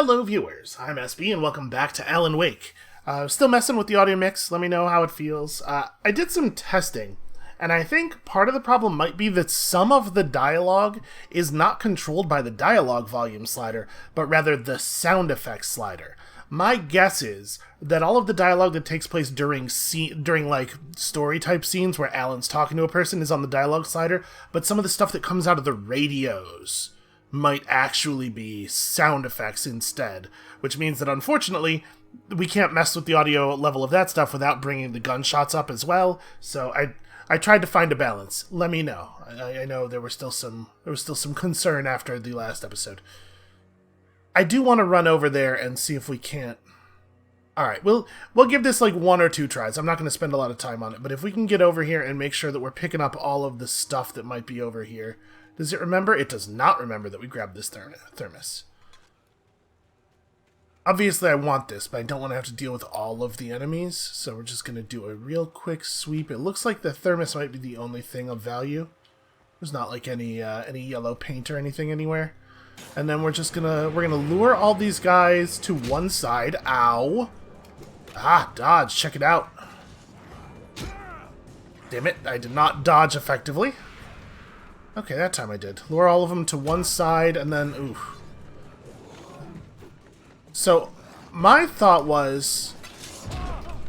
Hello viewers, I'm SB and welcome back to Alan Wake. Still messing with the audio mix, let me know how it feels. I did some testing, and I think part of the problem might be that some of the dialogue is not controlled by the dialogue volume slider, but rather the sound effects slider. My guess is that all of the dialogue that takes place during like story type scenes where Alan's talking to a person is on the dialogue slider, but some of the stuff that comes out of the radios might actually be sound effects instead, which means that unfortunately we can't mess with the audio level of that stuff without bringing the gunshots up as well. So I tried to find a balance. Let me know. I know there was still some concern after the last episode. I do want to run over there and see if we can't. All right, we'll give this like 1 or 2 tries. I'm not going to spend a lot of time on it, but if we can get over here and make sure that we're picking up all of the stuff that might be over here. Does it remember? It does not remember that we grabbed this thermos. Obviously I want this, but I don't want to have to deal with all of the enemies, so we're just going to do a real quick sweep. It looks like the thermos might be the only thing of value. There's not like any yellow paint or anything anywhere. And then we're gonna lure all these guys to one side. Ow! Ah, dodge, check it out. Damn it, I did not dodge effectively. Okay, that time I did. Lure all of them to one side, and then, ooh. So, my thought was,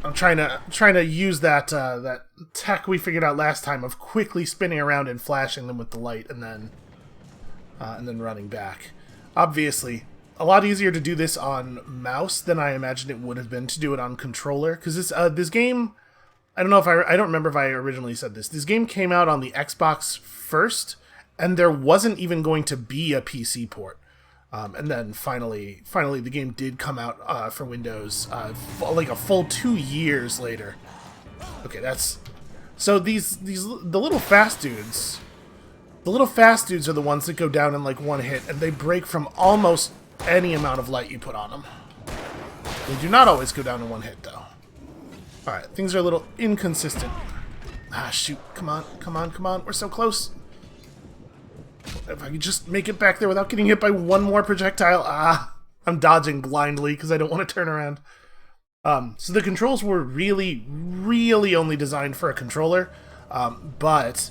I'm trying to use that that tech we figured out last time of quickly spinning around and flashing them with the light, and then running back. Obviously, a lot easier to do this on mouse than I imagined it would have been to do it on controller, because this game, I don't remember if I originally said this. This game came out on the Xbox first, and there wasn't even going to be a PC port. And then finally, the game did come out for Windows, like a full 2 years later. Okay, that's so the little fast dudes. The little fast dudes are the ones that go down in like one hit, and they break from almost any amount of light you put on them. They do not always go down in one hit, though. Alright, things are a little inconsistent. Ah, shoot. Come on, come on, come on. We're so close. If I could just make it back there without getting hit by one more projectile. Ah, I'm dodging blindly because I don't want to turn around. So the controls were really, really only designed for a controller, but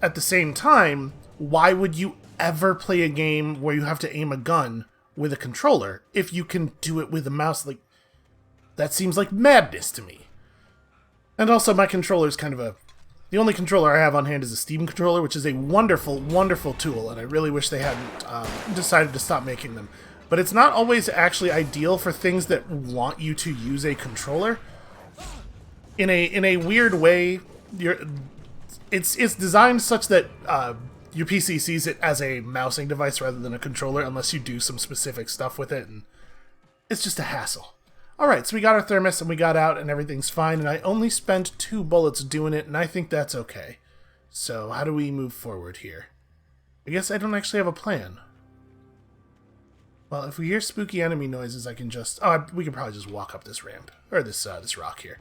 at the same time, why would you ever play a game where you have to aim a gun with a controller if you can do it with a mouse? Like, that seems like madness to me. And also, my controller is kind of the only controller I have on hand is a Steam controller, which is a wonderful, wonderful tool, and I really wish they hadn't decided to stop making them. But it's not always actually ideal for things that want you to use a controller. In a weird way, it's designed such that your PC sees it as a mousing device rather than a controller, unless you do some specific stuff with it, and it's just a hassle. Alright, so we got our thermos, and we got out, and everything's fine, and I only spent 2 bullets doing it, and I think that's okay. So, how do we move forward here? I guess I don't actually have a plan. Well, if we hear spooky enemy noises, I can just... Oh, we can probably just walk up this ramp, or this rock here.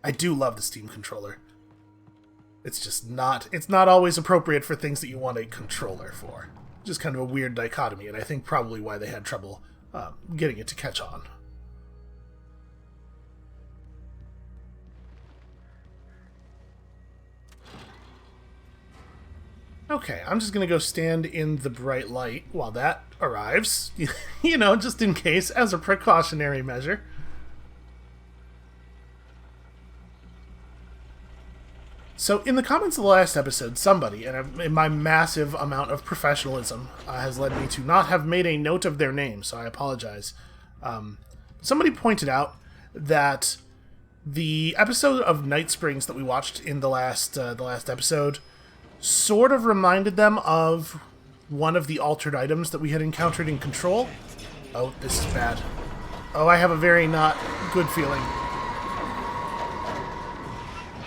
I do love the Steam controller. It's just not... It's not always appropriate for things that you want a controller for. Just kind of a weird dichotomy, and I think probably why they had trouble getting it to catch on. Okay, I'm just gonna go stand in the bright light while that arrives. You know, just in case, as a precautionary measure. So, in the comments of the last episode, somebody, and in my massive amount of professionalism, has led me to not have made a note of their name, so I apologize. Somebody pointed out that the episode of Night Springs that we watched in the last episode sort of reminded them of one of the altered items that we had encountered in Control. Oh, this is bad. Oh, I have a very not good feeling.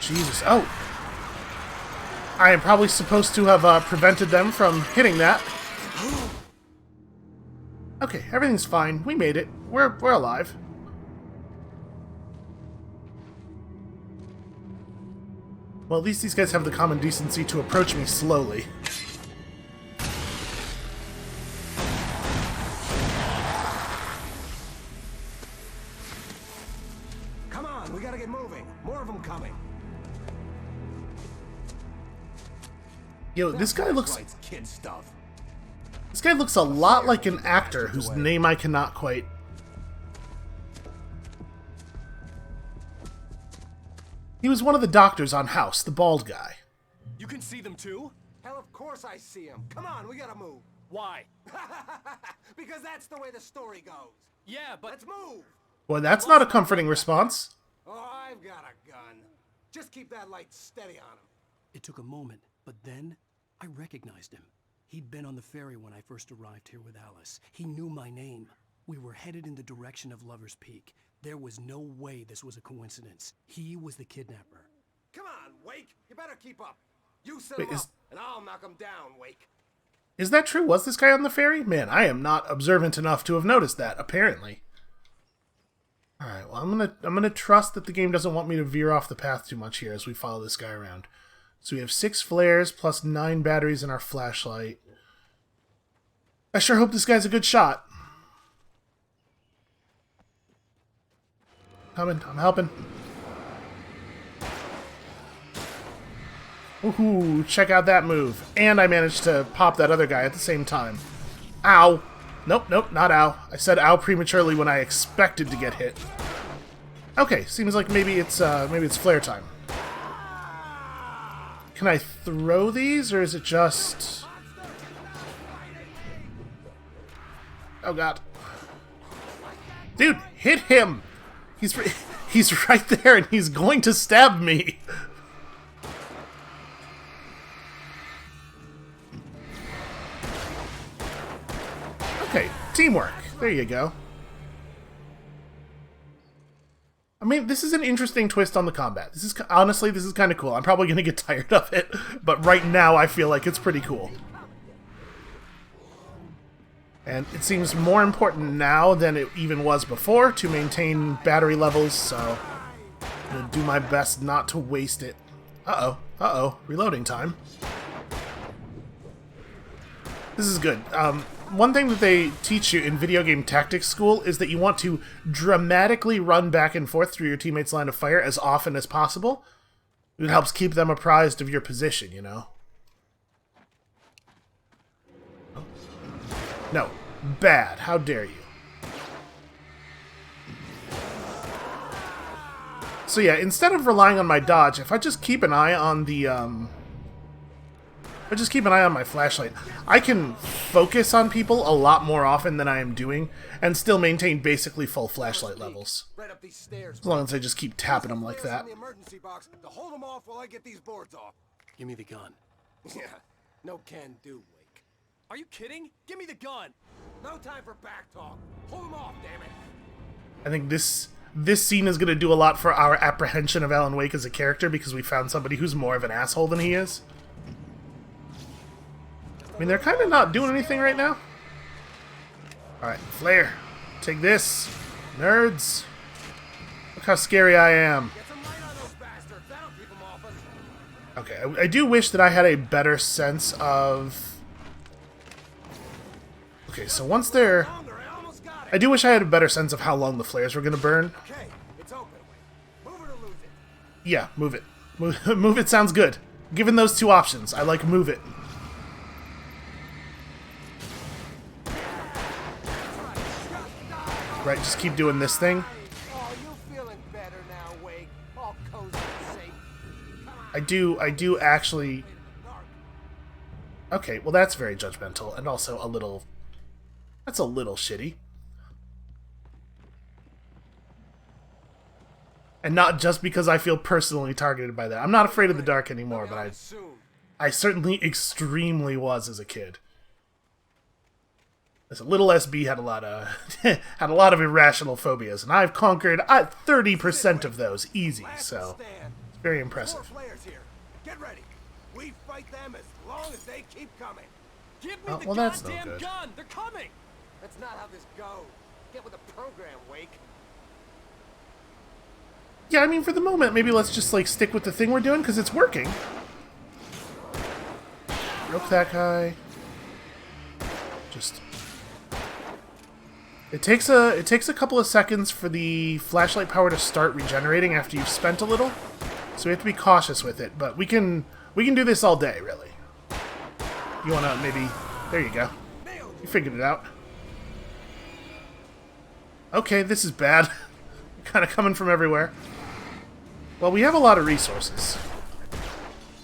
Jesus. Oh! I am probably supposed to have prevented them from hitting that. Okay, everything's fine. We made it. We're alive. Well, at least these guys have the common decency to approach me slowly. gotta get moving. More of them coming. Yo, this guy looks... Right, kid stuff. This guy looks a lot like an actor whose name I cannot quite... He was one of the doctors on House, the bald guy. You can see them too? Hell, of course I see him. Come on, we gotta move. Why? Because that's the way the story goes. Yeah, but... Let's move. Well, that's not a comforting response. Oh, I've got a gun. Just keep that light steady on him. It took a moment, but then I recognized him. He'd been on the ferry when I first arrived here with Alice. He knew my name. We were headed in the direction of Lover's Peak. There was no way this was a coincidence. He was the kidnapper. Come on, Wake. You better keep up. You set Wait, him up, and I'll knock him down, Wake. Is that true? Was this guy on the ferry? Man, I am not observant enough to have noticed that, apparently. Alright, well, I'm gonna trust that the game doesn't want me to veer off the path too much here as we follow this guy around. So we have 6 flares plus 9 batteries in our flashlight. I sure hope this guy's a good shot. Coming, I'm helping. Woohoo, check out that move. And I managed to pop that other guy at the same time. Ow. Nope, not ow. I said ow prematurely when I expected to get hit. Okay, seems like maybe it's flare time. Can I throw these, or is it just... Oh god. Dude, hit him! He's right there and he's going to stab me! Okay, teamwork. There you go. I mean, this is an interesting twist on the combat. Honestly, this is kind of cool. I'm probably going to get tired of it, but right now I feel like it's pretty cool. And it seems more important now than it even was before to maintain battery levels, so I'm going to do my best not to waste it. Uh-oh, reloading time. This is good. One thing that they teach you in video game tactics school is that you want to dramatically run back and forth through your teammates' line of fire as often as possible. It helps keep them apprised of your position, you know? No. Bad. How dare you. So yeah, instead of relying on my dodge, if I just keep an eye on the, But just keep an eye on my flashlight. I can focus on people a lot more often than I am doing, and still maintain basically full flashlight levels. Right up these stairs. As long as I just keep tapping them like that. The emergency box to hold them off while I get these boards off. Give me the gun. Yeah, no can do, Wake. Are you kidding? Give me the gun! No time for back talk. Hold them off, damn it. I think this scene is going to do a lot for our apprehension of Alan Wake as a character, because we found somebody who's more of an asshole than he is. I mean, they're kind of not doing anything right now. Alright, Flare. Take this. Nerds. Look how scary I am. Get some light on those bastards. That'll keep them off us. Okay, I do wish that I had a better sense of... Okay, so once they're... Longer, I almost got it. I do wish I had a better sense of how long the flares were going to burn. Okay, it's open, Wake. Move it or lose it. Yeah, move it. Move it sounds good. Given those two options, I like move it. Right, just keep doing this thing. Oh, you feeling better now, Wake? All cozy and safe. I do actually... Okay, well that's very judgmental, and also a little... That's a little shitty. And not just because I feel personally targeted by that. I'm not afraid of the dark anymore, but I certainly extremely was as a kid. This little SB had a lot of had a lot of irrational phobias, and I've conquered 30% of those easy. So it's very impressive. More flares here. Get ready. We fight them as long as they keep coming. Give me the well, that's no goddamn good. gun! They're coming! That's not how this goes. Get with the program, Wake. Yeah, I mean, for the moment, maybe let's just like stick with the thing we're doing because it's working. Rope that guy. Just It takes a couple of seconds for the flashlight power to start regenerating after you've spent a little, so we have to be cautious with it. But we can do this all day, really. You wanna maybe? There you go. You figured it out. Okay, this is bad. Kind of coming from everywhere. Well, we have a lot of resources.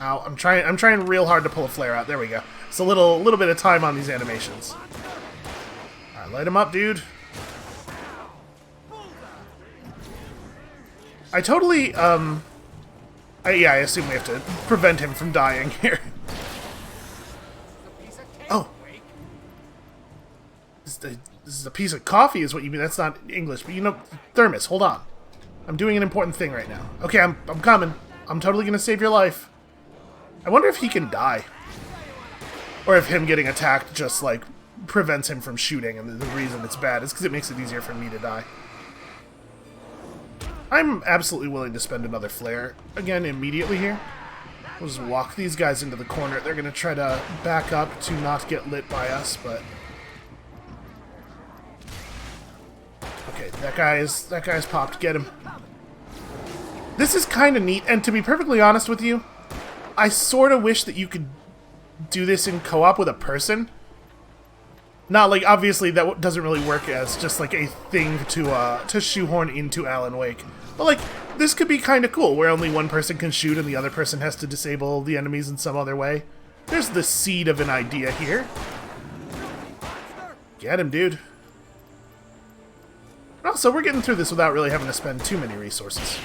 Ow, I'm trying real hard to pull a flare out. There we go. It's a little bit of time on these animations. Alright, light him up, dude. I totally, yeah, I assume we have to prevent him from dying here. Oh. This is a piece of coffee is what you mean. That's not English, but you know, thermos, hold on. I'm doing an important thing right now. Okay, I'm coming. I'm totally gonna save your life. I wonder if he can die. Or if him getting attacked just, like, prevents him from shooting, and the reason it's bad is because it makes it easier for me to die. I'm absolutely willing to spend another flare, again, immediately here. We'll just walk these guys into the corner. They're gonna try to back up to not get lit by us, but... Okay, that guy's popped. Get him. This is kind of neat, and to be perfectly honest with you, I sort of wish that you could do this in co-op with a person. Not like, obviously that doesn't really work as just like a thing to shoehorn into Alan Wake. But like, this could be kind of cool, where only one person can shoot and the other person has to disable the enemies in some other way. There's the seed of an idea here. Get him, dude. Also, we're getting through this without really having to spend too many resources.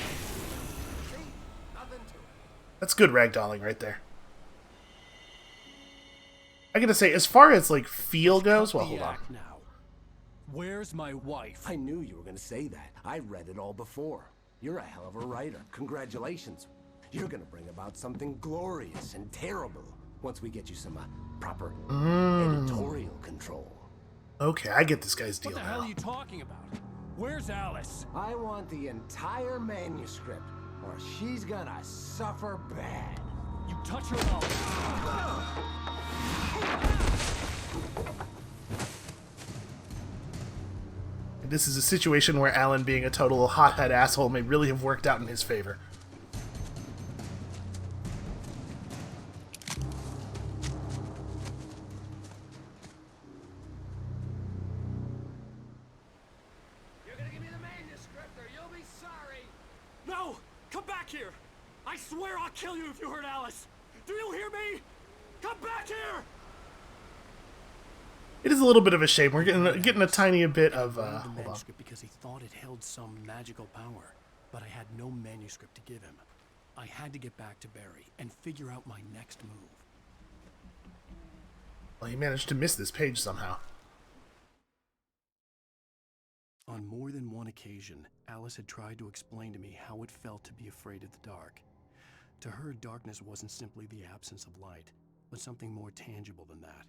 That's good ragdolling right there. I gotta say, as far as like feel goes, well, hold on. Now. Where's my wife? I knew you were gonna say that. I read it all before. You're a hell of a writer. Congratulations. You're gonna bring about something glorious and terrible once we get you some proper editorial control. Okay, I get this guy's deal What the hell now. are you talking about? Where's Alice? I want the entire manuscript, or she's gonna suffer bad. You touch her mouth. This is a situation where Alan being a total hothead asshole may really have worked out in his favor. You're gonna give me the manuscript or you'll be sorry. No! Come back here! I swear I'll kill you if you hurt Alice! Do you hear me? Come back here! It is a little bit of a shame. We're getting a tiny bit of, The hold on. manuscript because he thought it held some magical power, but I had no manuscript to give him. I had to get back to Barry and figure out my next move. Well, he managed to miss this page somehow. On more than one occasion, Alice had tried to explain to me how it felt to be afraid of the dark. To her, darkness wasn't simply the absence of light, but something more tangible than that.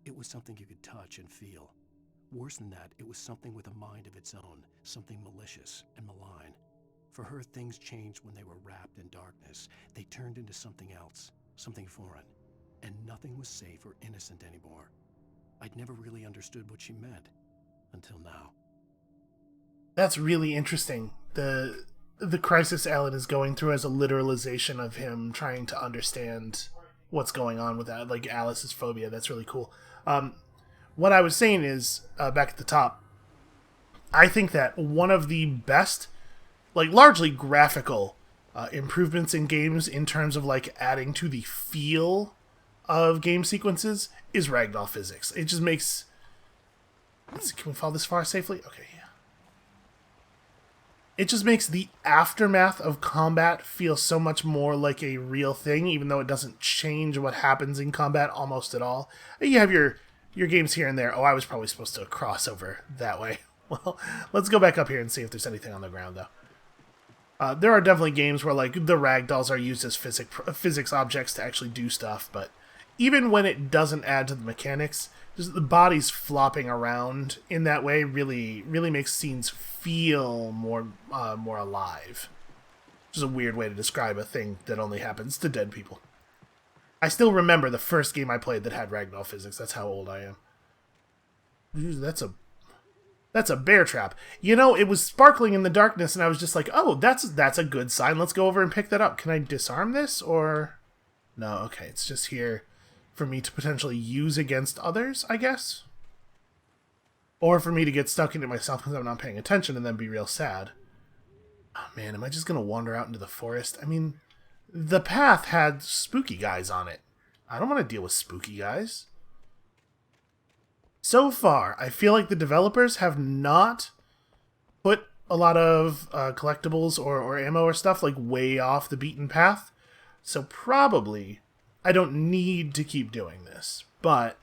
It was something you could touch and feel. Worse than that, it was something with a mind of its own, something malicious and malign. For her, things changed when they were wrapped in darkness. They turned into something else, something foreign, and nothing was safe or innocent anymore. I'd never really understood what she meant, until now. That's really interesting. The crisis Alan is going through as a literalization of him trying to understand what's going on with that, like Alice's phobia. That's really cool. What I was saying is, back at the top, I think that one of the best, like largely graphical improvements in games in terms of like adding to the feel of game sequences is ragdoll physics. It just makes... Let's see, can we fall this far safely? Okay, yeah. It just makes the aftermath of combat feel so much more like a real thing, even though it doesn't change what happens in combat almost at all. You have your games here and there. Oh, I was probably supposed to cross over that way. Well, let's go back up here and see if there's anything on the ground, though. There are definitely games where like the ragdolls are used as physics objects to actually do stuff, but even when it doesn't add to the mechanics, just the bodies flopping around in that way really makes scenes feel more alive. Which is a weird way to describe a thing that only happens to dead people. I still remember the first game I played that had ragdoll physics. That's how old I am. That's a That's a bear trap. You know, it was sparkling in the darkness, and I was just like, oh, that's a good sign. Let's go over and pick that up. Can I disarm this, or... No, okay, it's just here for me to potentially use against others, I guess? Or for me to get stuck in it myself because I'm not paying attention and then be real sad. Oh, man, am I just going to wander out into the forest? I mean, the path had spooky guys on it. I don't want to deal with spooky guys. So far, I feel like the developers have not put a lot of collectibles or ammo or stuff like way off the beaten path. So probably I don't need to keep doing this. But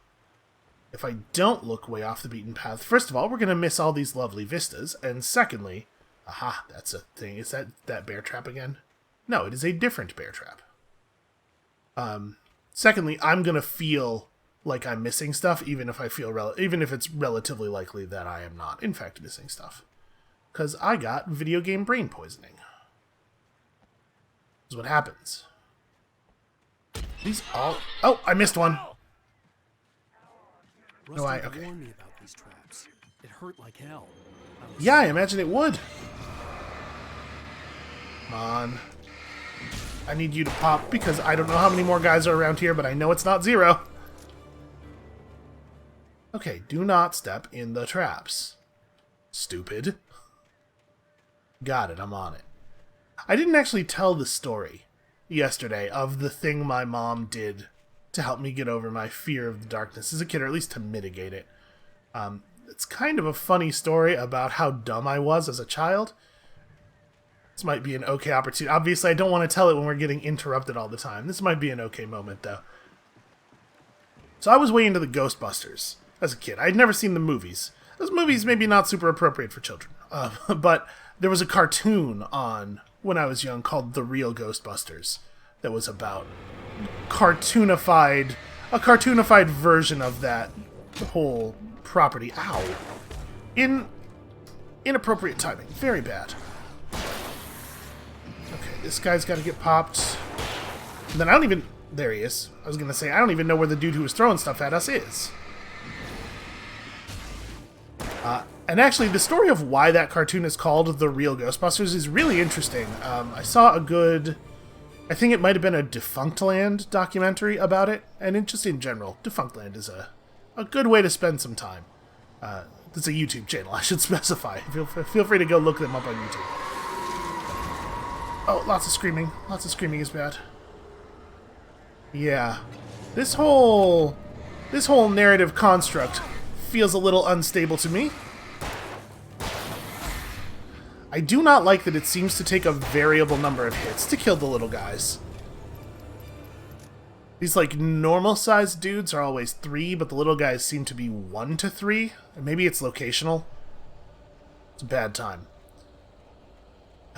if I don't look way off the beaten path, first of all, we're going to miss all these lovely vistas. And secondly, aha, that's a thing. Is that bear trap again? No, it is a different bear trap. Secondly, I'm going to feel like I'm missing stuff, even if it's relatively likely that I am not, in fact, missing stuff. Because I got video game brain poisoning. This is what happens. These all... Oh, I missed one. Rusty No, okay. warned me about these traps. It hurt like hell. Yeah, I imagine it would. Come on. I need you to pop, because I don't know how many more guys are around here, but I know it's not 0. Okay, do not step in the traps. Stupid. Got it, I'm on it. I didn't actually tell the story yesterday of the thing my mom did to help me get over my fear of the darkness as a kid, or at least to mitigate it. It's kind of a funny story about how dumb I was as a child. This might be an okay opportunity. Obviously, I don't want to tell it when we're getting interrupted all the time. This might be an okay moment, though. So I was way into the Ghostbusters as a kid. I'd never seen the movies. Those movies maybe not super appropriate for children. But there was a cartoon on when I was young called The Real Ghostbusters that was about a cartoonified version of that whole property. Ow. Inappropriate timing. Very bad. Okay, this guy's got to get popped. And then I don't even... There he is. I was going to say, I don't even know where the dude who was throwing stuff at us is. And actually, the story of why that cartoon is called The Real Ghostbusters is really interesting. I saw a good... I think it might have been a Defunctland documentary about it. And just in general, Defunctland is a good way to spend some time. It's a YouTube channel, I should specify. Feel free to go look them up on YouTube. Oh, lots of screaming. Lots of screaming is bad. Yeah. This whole narrative construct feels a little unstable to me. I do not like that it seems to take a variable number of hits to kill the little guys. These, like, normal-sized dudes are always 3, but the little guys seem to be 1 to 3. And maybe it's locational. It's a bad time.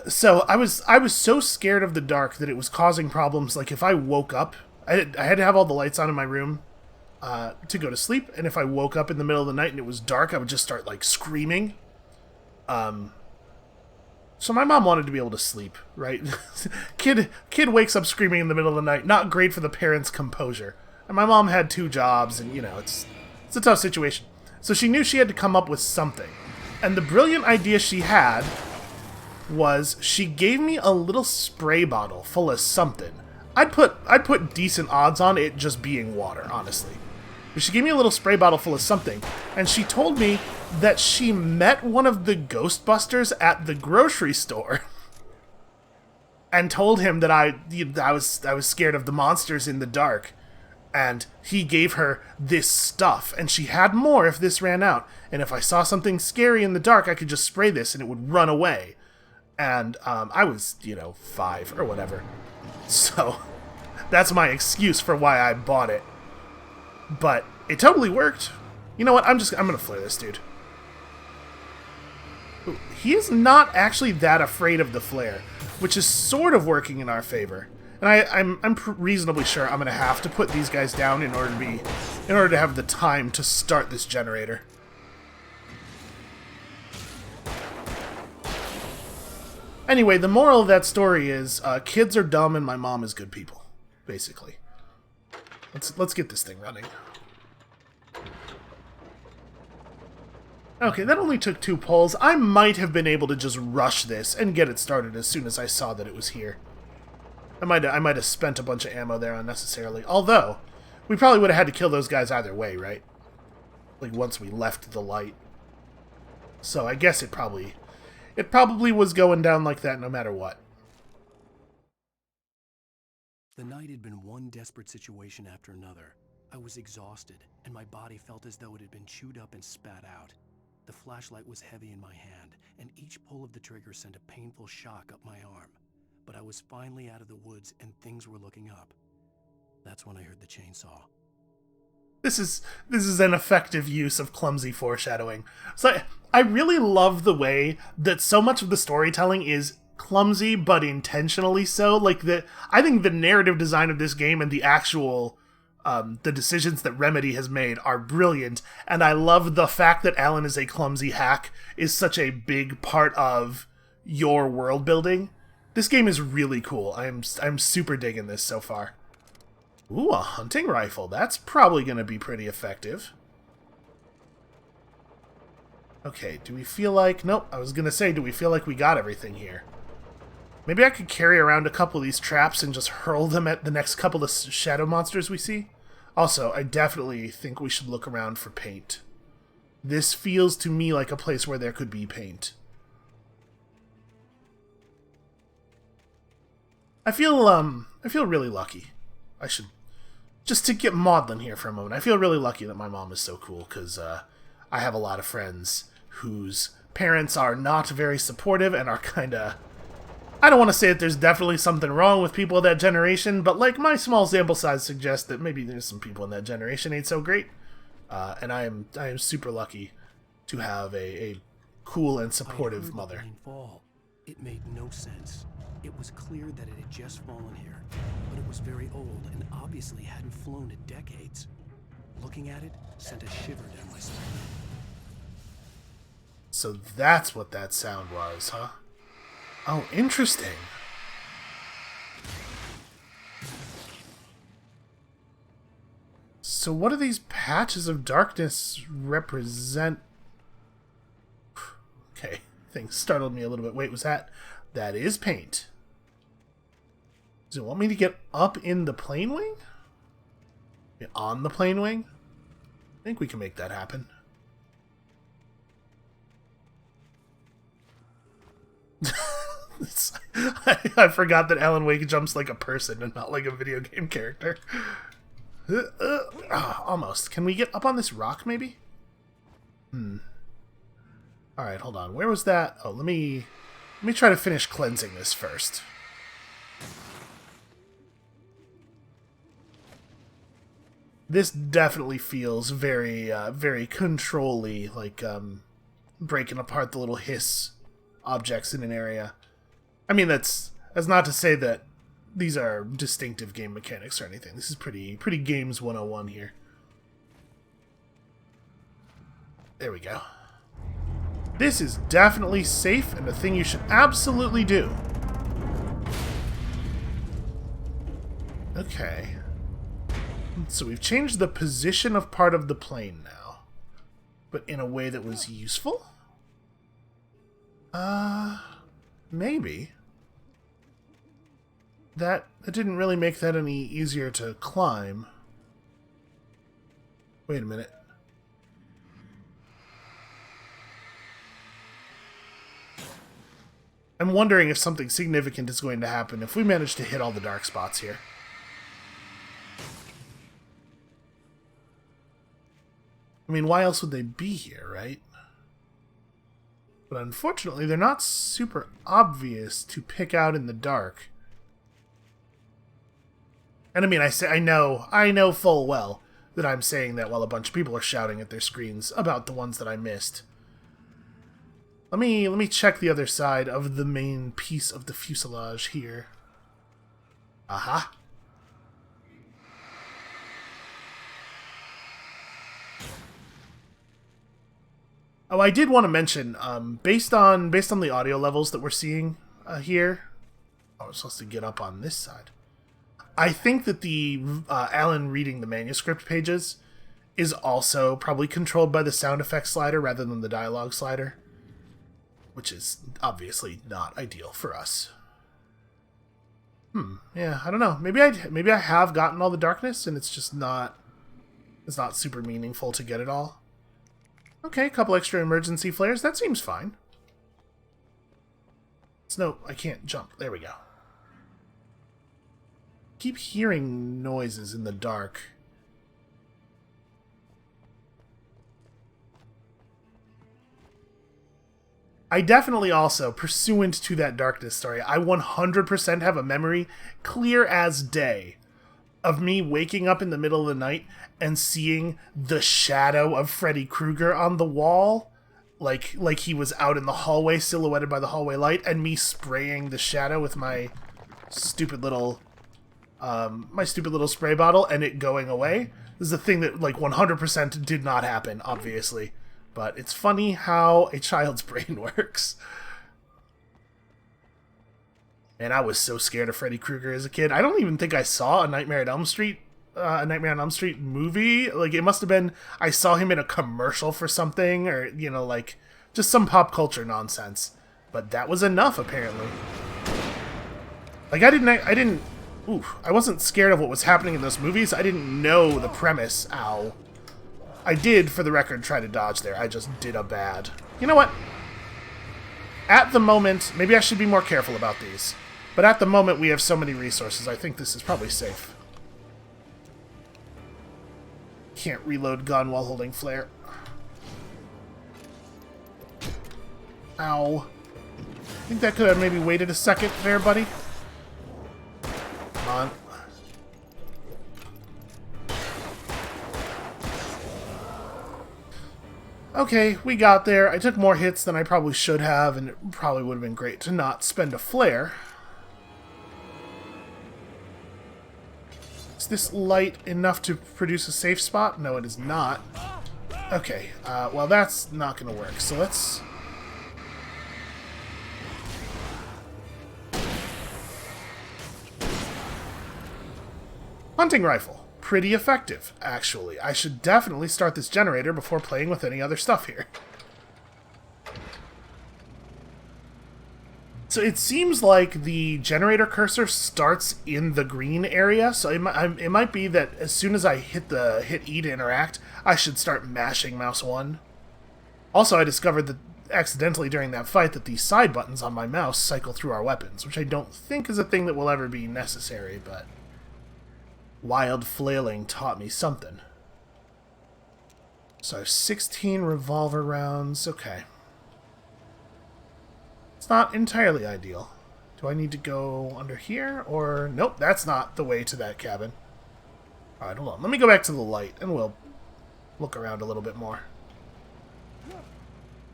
So, I was so scared of the dark that it was causing problems. Like, if I woke up... I had to have all the lights on in my room to go to sleep. And if I woke up in the middle of the night and it was dark, I would just start, like, screaming. So my mom wanted to be able to sleep, right? Kid wakes up screaming in the middle of the night. Not great for the parents' composure. And my mom had 2 jobs, and, you know, it's a tough situation. So she knew she had to come up with something. And the brilliant idea she had was she gave me a little spray bottle full of something. I'd put decent odds on it just being water, honestly. But she gave me a little spray bottle full of something, and she told me that she met one of the Ghostbusters at the grocery store and told him that I was scared of the monsters in the dark, and he gave her this stuff, and she had more if this ran out, and if I saw something scary in the dark, I could just spray this and it would run away. And I was, 5 or whatever. So that's my excuse for why I bought it. But it totally worked. You know what? I'm gonna flare this dude. Ooh, he is not actually that afraid of the flare, which is sort of working in our favor. And I'm reasonably sure I'm gonna have to put these guys down in order to have the time to start this generator. Anyway, the moral of that story is kids are dumb and my mom is good people, basically. Let's get this thing running. Okay, that only took 2 pulls. I might have been able to just rush this and get it started as soon as I saw that it was here. I might have spent a bunch of ammo there unnecessarily. Although, we probably would have had to kill those guys either way, right? Like, once we left the light. So I guess it probably was going down like that no matter what. The night had been one desperate situation after another. I was exhausted, and my body felt as though it had been chewed up and spat out. The flashlight was heavy in my hand, and each pull of the trigger sent a painful shock up my arm. But I was finally out of the woods, and things were looking up. That's when I heard the chainsaw. This is an effective use of clumsy foreshadowing. So I really love the way that so much of the storytelling is clumsy, but intentionally so. Like, I think the narrative design of this game and the actual the decisions that Remedy has made are brilliant, and I love the fact that Alan is a clumsy hack is such a big part of your world building. This game is really cool. I'm super digging this so far. Ooh, a hunting rifle. That's probably going to be pretty effective. Okay, do we feel like... Nope, I was going to say, do we feel like we got everything here? Maybe I could carry around a couple of these traps and just hurl them at the next couple of shadow monsters we see. Also, I definitely think we should look around for paint. This feels to me like a place where there could be paint. I feel really lucky. I should... Just to get maudlin here for a moment, I feel really lucky that my mom is so cool, because I have a lot of friends whose parents are not very supportive and are kind of... I don't want to say that there's definitely something wrong with people of that generation, but like my small sample size suggests that maybe there's some people in that generation ain't so great. And I am super lucky to have a cool and supportive mother. The plane fall. It made no sense. It was clear that it had just fallen here, but it was very old and obviously hadn't flown in decades. Looking at it sent a shiver down my spine. So that's what that sound was, huh? Oh, interesting. So what do these patches of darkness represent? Okay, things startled me a little bit. Wait, was that... That is paint. Does it want me to get up in the plane wing? On the plane wing? I think we can make that happen. I forgot that Alan Wake jumps like a person and not like a video game character. Almost. Can we get up on this rock, maybe? Alright, hold on. Where was that? Oh, let me try to finish cleansing this first. This definitely feels very, very control-y, like, breaking apart the little hiss objects in an area. I mean, that's not to say that these are distinctive game mechanics or anything. This is pretty Games 101 here. There we go. This is definitely safe and a thing you should absolutely do. Okay. So we've changed the position of part of the plane now. But in a way that was useful? Maybe. That didn't really make that any easier to climb. Wait a minute. I'm wondering if something significant is going to happen if we manage to hit all the dark spots here. I mean, why else would they be here, right? But unfortunately, they're not super obvious to pick out in the dark. And I mean, I know full well that I'm saying that while a bunch of people are shouting at their screens about the ones that I missed. Let me check the other side of the main piece of the fuselage here. Aha. Oh, I did want to mention, based on the audio levels that we're seeing here. Oh, we're supposed to get up on this side. I think that the Alan reading the manuscript pages is also probably controlled by the sound effects slider rather than the dialogue slider, which is obviously not ideal for us. Yeah, I don't know. Maybe I have gotten all the darkness and it's not super meaningful to get it all. Okay, a couple extra emergency flares. That seems fine. No, I can't jump. There we go. Keep hearing noises in the dark. I definitely also, pursuant to that darkness story, I 100% have a memory clear as day of me waking up in the middle of the night and seeing the shadow of Freddy Krueger on the wall, like he was out in the hallway, silhouetted by the hallway light, and me spraying the shadow with my stupid little spray bottle and it going away. This is a thing that, like, 100% did not happen, obviously. But it's funny how a child's brain works. And I was so scared of Freddy Krueger as a kid. I don't even think I saw a Nightmare on Elm Street movie. Like, it must have been, I saw him in a commercial for something, or, you know, like, just some pop culture nonsense. But that was enough, apparently. Like, I wasn't scared of what was happening in those movies. I didn't know the premise. Ow. I did, for the record, try to dodge there. I just did a bad. You know what? At the moment, maybe I should be more careful about these. But at the moment, we have so many resources. I think this is probably safe. Can't reload gun while holding flare. Ow. I think that could have maybe waited a second there, buddy. Come on. Okay, we got there. I took more hits than I probably should have, and it probably would have been great to not spend a flare. Is this light enough to produce a safe spot? No, it is not. Okay, well, that's not going to work, so let's... Hunting rifle. Pretty effective, actually. I should definitely start this generator before playing with any other stuff here. So it seems like the generator cursor starts in the green area, so it might be that as soon as I hit E to interact, I should start mashing mouse 1. Also, I discovered that accidentally during that fight that the side buttons on my mouse cycle through our weapons, which I don't think is a thing that will ever be necessary, but... Wild flailing taught me something. So I have 16 revolver rounds. Okay. It's not entirely ideal. Do I need to go under here? Or... Nope, that's not the way to that cabin. Alright, hold on. Let me go back to the light, and we'll look around a little bit more.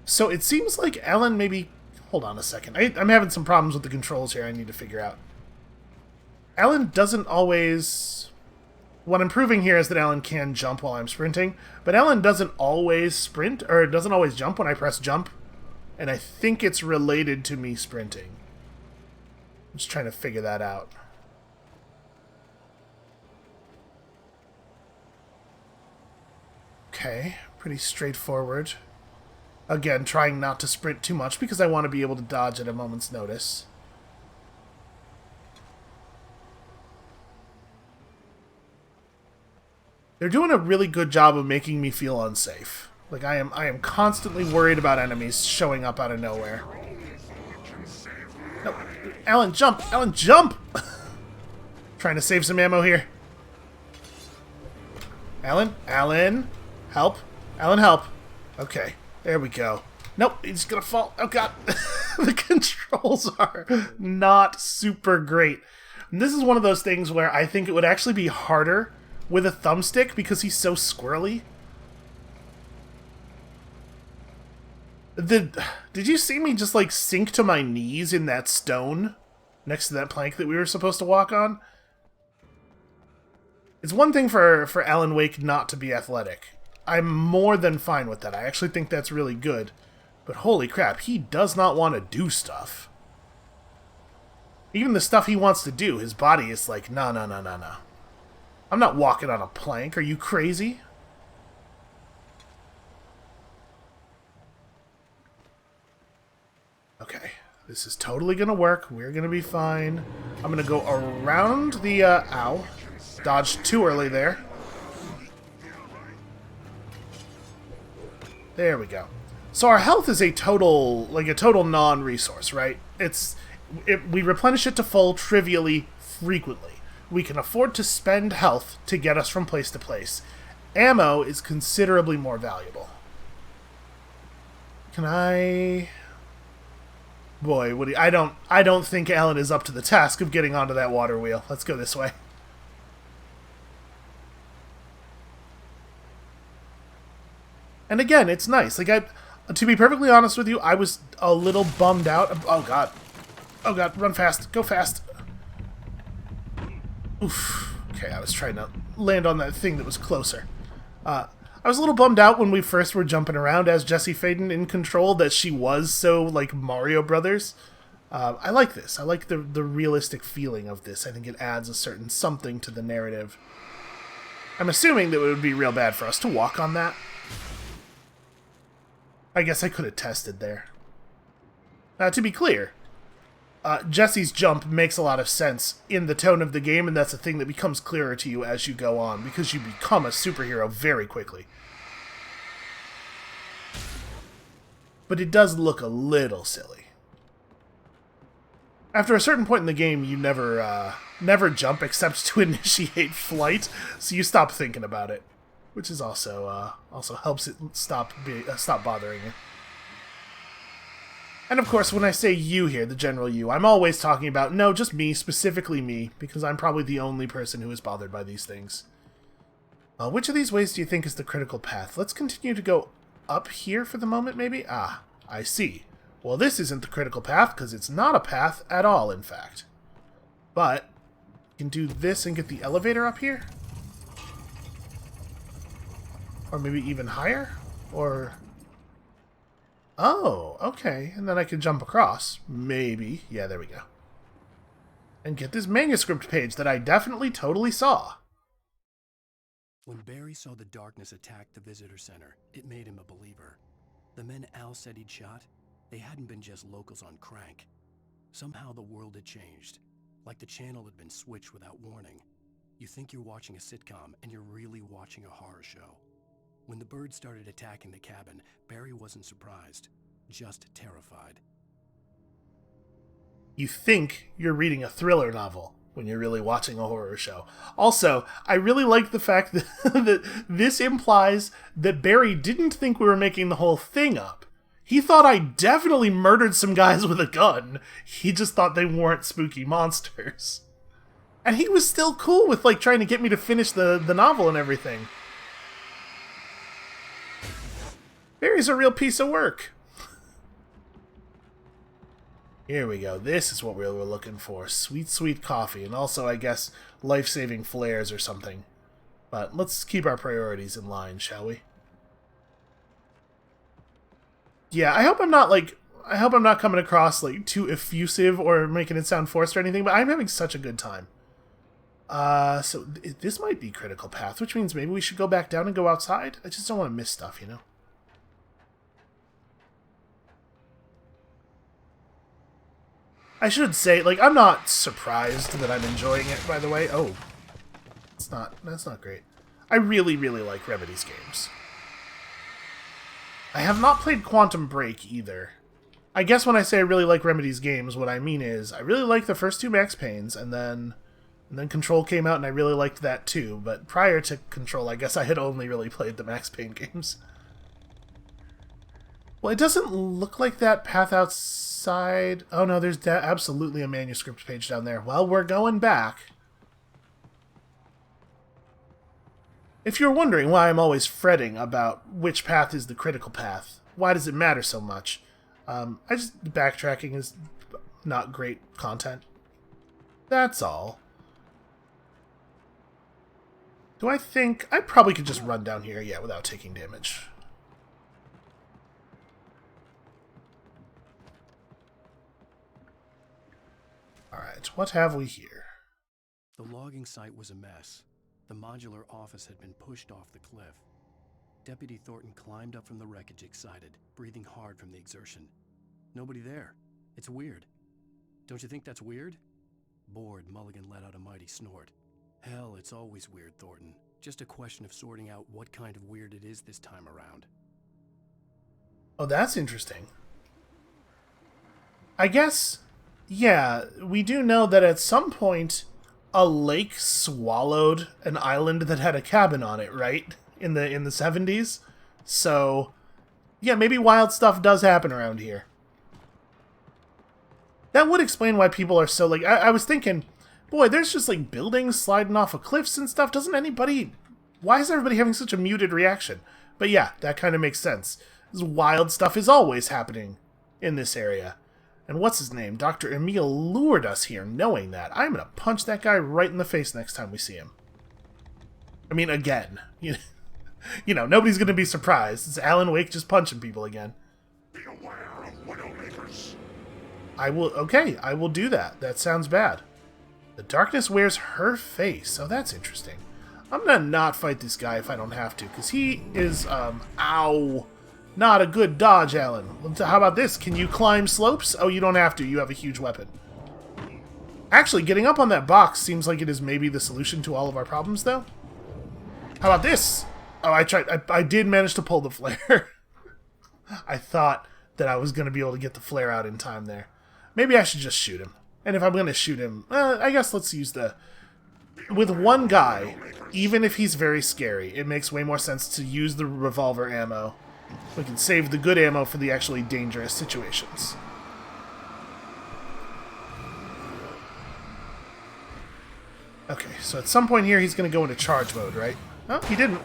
So it seems like Ellen maybe... Hold on a second. I'm having some problems with the controls here I need to figure out. Ellen doesn't always... What I'm proving here is that Ellen can jump while I'm sprinting, but Ellen doesn't always sprint, or doesn't always jump when I press jump, and I think it's related to me sprinting. I'm just trying to figure that out. Okay, pretty straightforward. Again, trying not to sprint too much because I want to be able to dodge at a moment's notice. They're doing a really good job of making me feel unsafe. Like, I am constantly worried about enemies showing up out of nowhere. No, Alan, jump! Alan, jump! Trying to save some ammo here. Alan? Alan? Help? Alan, help. Okay, there we go. Nope, he's gonna fall. Oh, God. The controls are not super great. And this is one of those things where I think it would actually be harder with a thumbstick because he's so squirrely. Did you see me just, like, sink to my knees in that stone next to that plank that we were supposed to walk on? It's one thing for Alan Wake not to be athletic. I'm more than fine with that. I actually think that's really good. But holy crap, he does not want to do stuff. Even the stuff he wants to do, his body is like, no. I'm not walking on a plank. Are you crazy? Okay, this is totally gonna work. We're gonna be fine. I'm gonna go around the, ow. Dodged too early there. There we go. So our health is a total non-resource, right? We replenish it to full trivially frequently. We can afford to spend health to get us from place to place. Ammo is considerably more valuable. Can I... Boy, I don't think Alan is up to the task of getting onto that water wheel. Let's go this way. And again, it's nice. Like, to be perfectly honest with you, I was a little bummed out. Oh god. Oh god, run fast. Go fast. Oof. Okay, I was trying to land on that thing that was closer. I was a little bummed out when we first were jumping around as Jessie Faden in control that she was so, like, Mario Brothers. I like this. I like the realistic feeling of this. I think it adds a certain something to the narrative. I'm assuming that it would be real bad for us to walk on that. I guess I could have tested there. To be clear, Jessie's jump makes a lot of sense in the tone of the game, and that's a thing that becomes clearer to you as you go on, because you become a superhero very quickly. But it does look a little silly. After a certain point in the game, you never jump except to initiate flight, so you stop thinking about it, which is also helps it stop bothering you. And of course, when I say you here, the general you, I'm always talking about, no, just me, specifically me, because I'm probably the only person who is bothered by these things. Which of these ways do you think is the critical path? Let's continue to go up here for the moment, maybe? Ah, I see. Well, this isn't the critical path, because it's not a path at all, in fact. But, you can do this and get the elevator up here? Or maybe even higher? Or... Oh, okay. And then I can jump across. Maybe. Yeah, there we go. And get this manuscript page that I definitely totally saw. When Barry saw the darkness attack the visitor center, it made him a believer. The men Al said he'd shot, they hadn't been just locals on crank. Somehow the world had changed, like the channel had been switched without warning. You think you're watching a sitcom, and you're really watching a horror show. When the birds started attacking the cabin, Barry wasn't surprised, just terrified. You think you're reading a thriller novel when you're really watching a horror show. Also, I really like the fact that, that this implies that Barry didn't think we were making the whole thing up. He thought I definitely murdered some guys with a gun. He just thought they weren't spooky monsters. And he was still cool with, like, trying to get me to finish the novel and everything. Barry's a real piece of work. Here we go. This is what we were looking for. Sweet, sweet coffee. And also, I guess, life-saving flares or something. But let's keep our priorities in line, shall we? Yeah, I hope I'm not coming across, like, too effusive or making it sound forced or anything, but I'm having such a good time. So this might be critical path, which means maybe we should go back down and go outside? I just don't want to miss stuff, you know? I should say, like, I'm not surprised that I'm enjoying it, by the way. Oh, that's not great. I really, really like Remedy's games. I have not played Quantum Break either. I guess when I say I really like Remedy's games, what I mean is I really like the first two Max Paynes, and then Control came out and I really liked that too, but prior to Control, I guess I had only really played the Max Payne games. Well, it doesn't look like that path outside. Oh no, there's absolutely a manuscript page down there. Well, we're going back. If you're wondering why I'm always fretting about which path is the critical path, why does it matter so much? Backtracking is not great content. That's all. Do I think... I probably could just run down here, yeah, without taking damage. Alright, what have we here? The logging site was a mess. The modular office had been pushed off the cliff. Deputy Thornton climbed up from the wreckage excited, breathing hard from the exertion. Nobody there. It's weird. Don't you think that's weird? Bored, Mulligan let out a mighty snort. Hell, it's always weird, Thornton. Just a question of sorting out what kind of weird it is this time around. Oh, that's interesting. I guess, yeah, we do know that at some point a lake swallowed an island that had a cabin on it, right? In the 70s. So, yeah, maybe wild stuff does happen around here. That would explain why people are so, like, I was thinking, boy, there's just, like, buildings sliding off of cliffs and stuff. Doesn't anybody... Why is everybody having such a muted reaction? But yeah, that kind of makes sense. This wild stuff is always happening in this area. And what's his name? Dr. Emil lured us here knowing that. I'm going to punch that guy right in the face next time we see him. I mean, again. You know, nobody's going to be surprised. It's Alan Wake just punching people again. Be aware of Widowmakers. I will do that. That sounds bad. The darkness wears her face. Oh, that's interesting. I'm going to not fight this guy if I don't have to, because he is, ow. Not a good dodge, Alan. How about this? Can you climb slopes? Oh, you don't have to. You have a huge weapon. Actually, getting up on that box seems like it is maybe the solution to all of our problems, though. How about this? Oh, I tried. I did manage to pull the flare. I thought that I was going to be able to get the flare out in time there. Maybe I should just shoot him. And if I'm going to shoot him, I guess let's use the... With one guy, even if he's very scary, it makes way more sense to use the revolver ammo. We can save the good ammo for the actually dangerous situations. Okay, so at some point here he's going to go into charge mode, right? Oh, he didn't.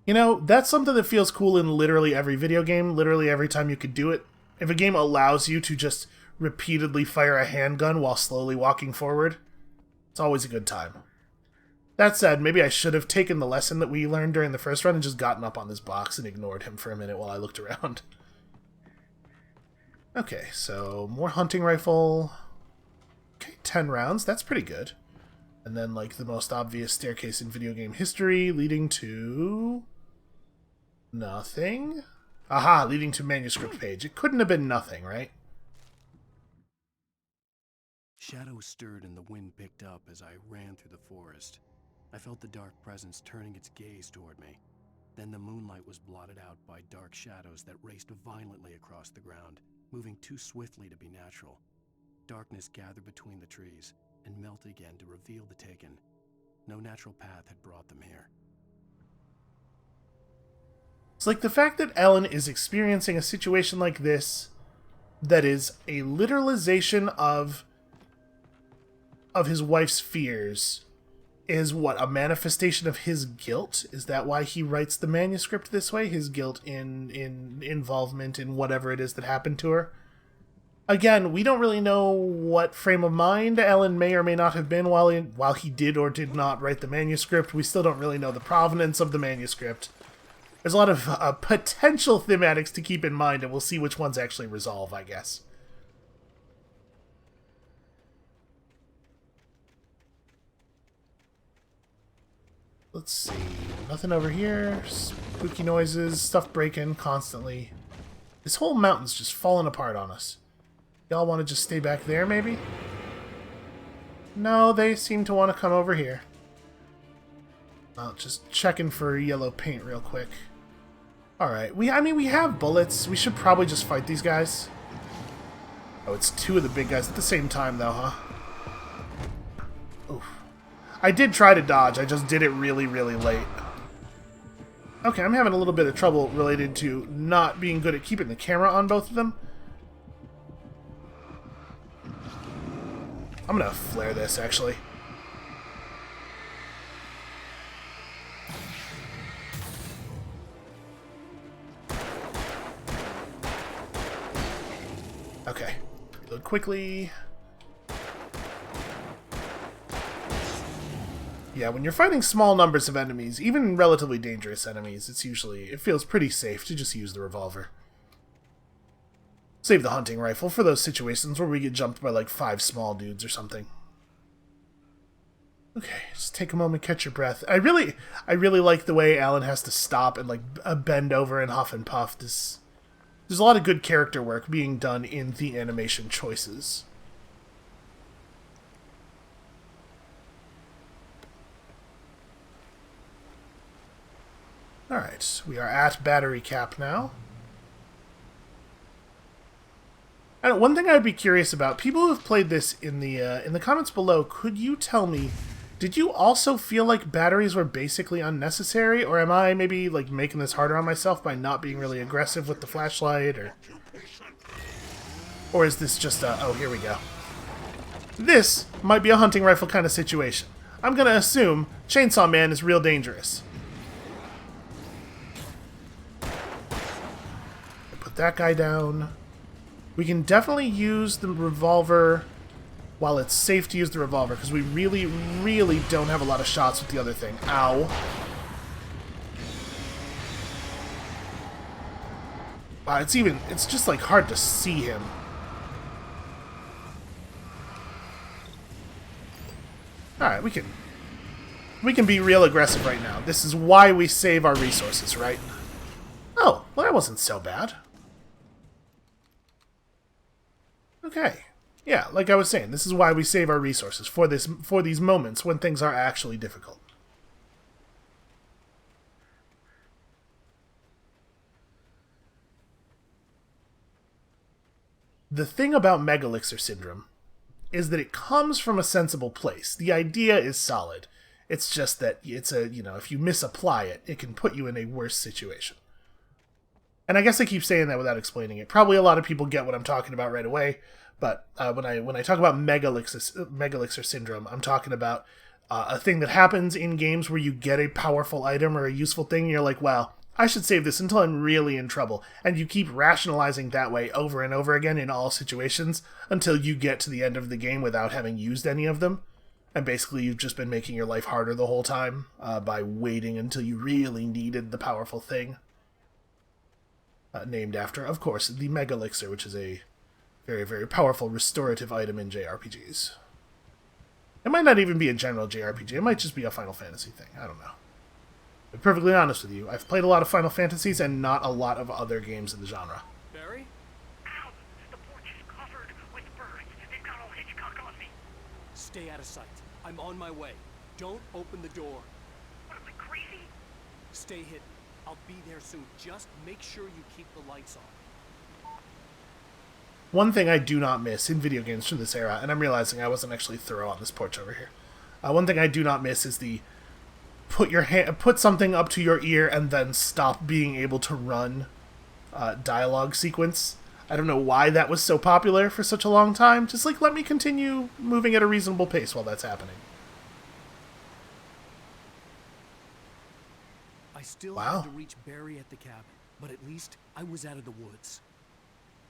You know, that's something that feels cool in literally every video game, literally every time you could do it. If a game allows you to just repeatedly fire a handgun while slowly walking forward, it's always a good time. That said, maybe I should have taken the lesson that we learned during the first run and just gotten up on this box and ignored him for a minute while I looked around. Okay, so more hunting rifle. Okay, 10 rounds, that's pretty good. And then, like, the most obvious staircase in video game history, leading to... nothing? Aha, leading to manuscript page. It couldn't have been nothing, right? Shadows stirred and the wind picked up as I ran through the forest. I felt the dark presence turning its gaze toward me. Then the moonlight was blotted out by dark shadows that raced violently across the ground, moving too swiftly to be natural. Darkness gathered between the trees and melted again to reveal the Taken. No natural path had brought them here. It's like the fact that Ellen is experiencing a situation like this that is a literalization of his wife's fears is what, a manifestation of his guilt? Is that why he writes the manuscript this way? His guilt in involvement in whatever it is that happened to her? Again, we don't really know what frame of mind Ellen may or may not have been while he did or did not write the manuscript. We still don't really know the provenance of the manuscript. There's a lot of potential thematics to keep in mind, and we'll see which ones actually resolve, I guess. Let's see. Nothing over here. Spooky noises, stuff breaking constantly. This whole mountain's just falling apart on us. Y'all want to just stay back there, maybe? No, they seem to want to come over here. Well, just checking for yellow paint real quick. Alright, we have bullets. We should probably just fight these guys. Oh, it's two of the big guys at the same time, though, huh? Oof. I did try to dodge, I just did it really, really late. Okay, I'm having a little bit of trouble related to not being good at keeping the camera on both of them. I'm gonna flare this, actually. Okay. Reload quickly. Yeah, when you're fighting small numbers of enemies, even relatively dangerous enemies, it feels pretty safe to just use the revolver. Save the hunting rifle for those situations where we get jumped by like 5 small dudes or something. Okay, just take a moment, catch your breath. I really like the way Alan has to stop and like bend over and huff and puff. There's a lot of good character work being done in the animation choices. Alright, we are at battery cap now. And one thing I'd be curious about, people who have played this in the comments below, could you tell me, did you also feel like batteries were basically unnecessary, or am I maybe like making this harder on myself by not being really aggressive with the flashlight, or is this just a, oh, here we go. This might be a hunting rifle kind of situation. I'm gonna assume Chainsaw Man is real dangerous. Put that guy down. We can definitely use the revolver while it's safe to use the revolver, because we really, really don't have a lot of shots with the other thing. Ow. Wow, it's just like hard to see him. Alright, we can be real aggressive right now. This is why we save our resources, right? Oh, well that wasn't so bad. Okay. Yeah, like I was saying, this is why we save our resources, for these moments when things are actually difficult. The thing about Megalixir syndrome is that it comes from a sensible place. The idea is solid. It's just that it's a, if you misapply it, it can put you in a worse situation. And I guess I keep saying that without explaining it. Probably a lot of people get what I'm talking about right away, but when I talk about Megalixir syndrome, I'm talking about a thing that happens in games where you get a powerful item or a useful thing, and you're like, well, I should save this until I'm really in trouble. And you keep rationalizing that way over and over again in all situations until you get to the end of the game without having used any of them. And basically you've just been making your life harder the whole time by waiting until you really needed the powerful thing. Named after, of course, the Megalixir, which is a very, very powerful restorative item in JRPGs. It might not even be a general JRPG, it might just be a Final Fantasy thing, I don't know. To be perfectly honest with you, I've played a lot of Final Fantasies and not a lot of other games in the genre. Barry? Ow! The porch is covered with birds. They've got old Hitchcock on me. Stay out of sight. I'm on my way. Don't open the door. What am I, crazy? Stay hidden. I'll be there soon. Just make sure you keep the lights on. One thing I do not miss in video games from this era, and I'm realizing I wasn't actually thorough on this porch over here. One thing I do not miss is the put something up to your ear and then stop being able to run dialogue sequence. I don't know why that was so popular for such a long time. Just like, let me continue moving at a reasonable pace while that's happening. I still Wow. had to reach Barry at the cabin, but at least I was out of the woods.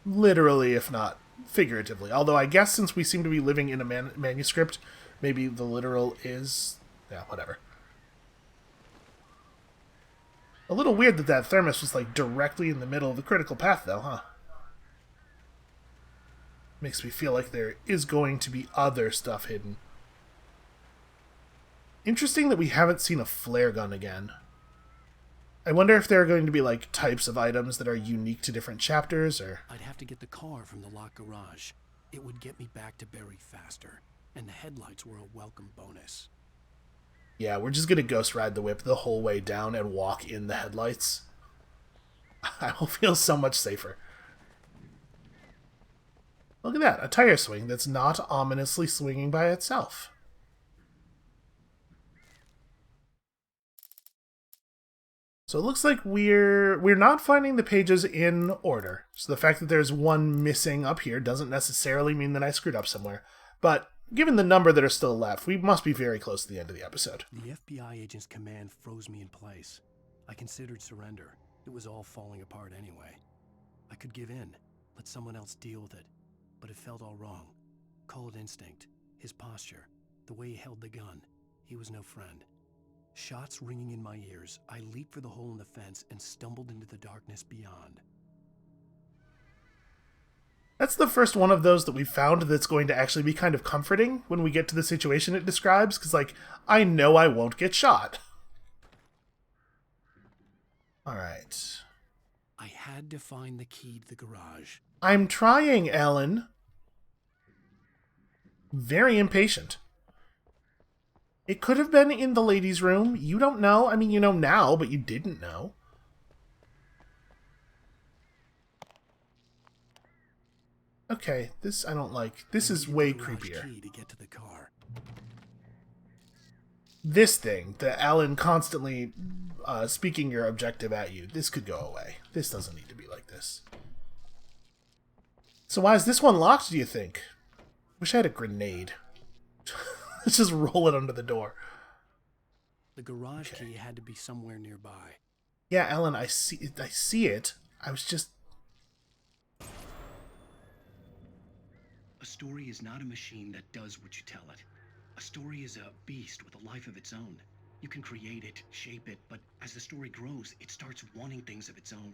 Literally, if not figuratively. Although I guess since we seem to be living in a manuscript, maybe the literal is... yeah, whatever. A little weird that that thermos was like directly in the middle of the critical path though, huh? Makes me feel like there is going to be other stuff hidden. Interesting that we haven't seen a flare gun again. I wonder if there are going to be like types of items that are unique to different chapters, or... I'd have to get the car from the locked garage. It would get me back to Barry faster, and the headlights were a welcome bonus. Yeah, we're just gonna ghost ride the whip the whole way down and walk in the headlights. I will feel so much safer. Look at that, a tire swing that's not ominously swinging by itself. So it looks like we're not finding the pages in order. So the fact that there's one missing up here doesn't necessarily mean that I screwed up somewhere. But given the number that are still left, we must be very close to the end of the episode. The FBI agent's command froze me in place. I considered surrender. It was all falling apart anyway. I could give in, let someone else deal with it. But it felt all wrong. Call it instinct. His posture. The way he held the gun. He was no friend. Shots ringing in my ears, I leaped for the hole in the fence and stumbled into the darkness beyond. That's the first one of those that we found that's going to actually be kind of comforting when we get to the situation it describes, because, like, I know I won't get shot. Alright. I had to find the key to the garage. I'm trying, Alan. Very impatient. It could have been in the ladies' room. You don't know. I mean, you know now, but you didn't know. Okay, this I don't like. This is way creepier. Key to get to the car. This thing, that Alan constantly speaking your objective at you, this could go away. This doesn't need to be like this. So why is this one locked, do you think? Wish I had a grenade. Let's just roll it under the door. The garage key had to be somewhere nearby. Yeah, Alan, I see it. I was just... A story is not a machine that does what you tell it. A story is a beast with a life of its own. You can create it, shape it, but as the story grows, it starts wanting things of its own.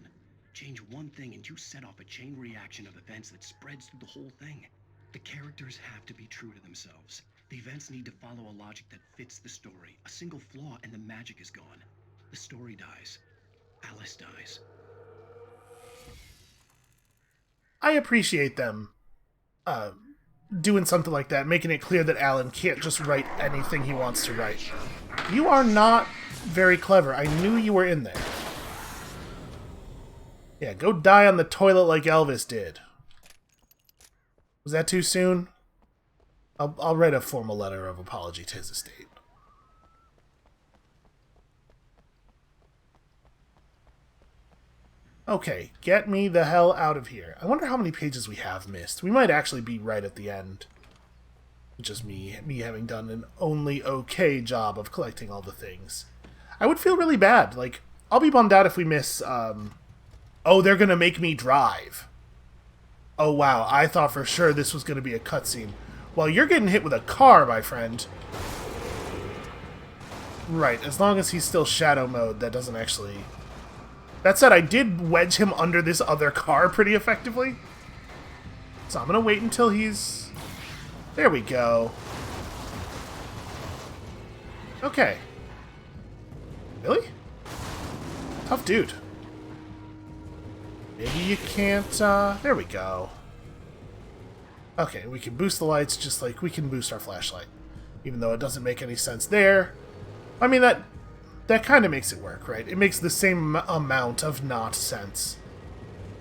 Change one thing and you set off a chain reaction of events that spreads through the whole thing. The characters have to be true to themselves. The events need to follow a logic that fits the story. A single flaw and the magic is gone. The story dies. Alice dies. I appreciate them doing something like that, making it clear that Alan can't just write anything he wants to write. You are not very clever. I knew you were in there. Yeah, go die on the toilet like Elvis did. Was that too soon? I'll write a formal letter of apology to his estate. Okay, get me the hell out of here. I wonder how many pages we have missed. We might actually be right at the end. Just me having done an only okay job of collecting all the things. I would feel really bad. Like, I'll be bummed out if we miss, oh, they're gonna make me drive. Oh, wow, I thought for sure this was gonna be a cutscene. Well, you're getting hit with a car, my friend. Right, as long as he's still shadow mode, that doesn't actually... That said, I did wedge him under this other car pretty effectively. So I'm gonna wait until he's... There we go. Okay. Really? Tough dude. Maybe you can't, there we go. Okay, we can boost the lights just like we can boost our flashlight. Even though it doesn't make any sense there. I mean, that kind of makes it work, right? It makes the same amount of not sense.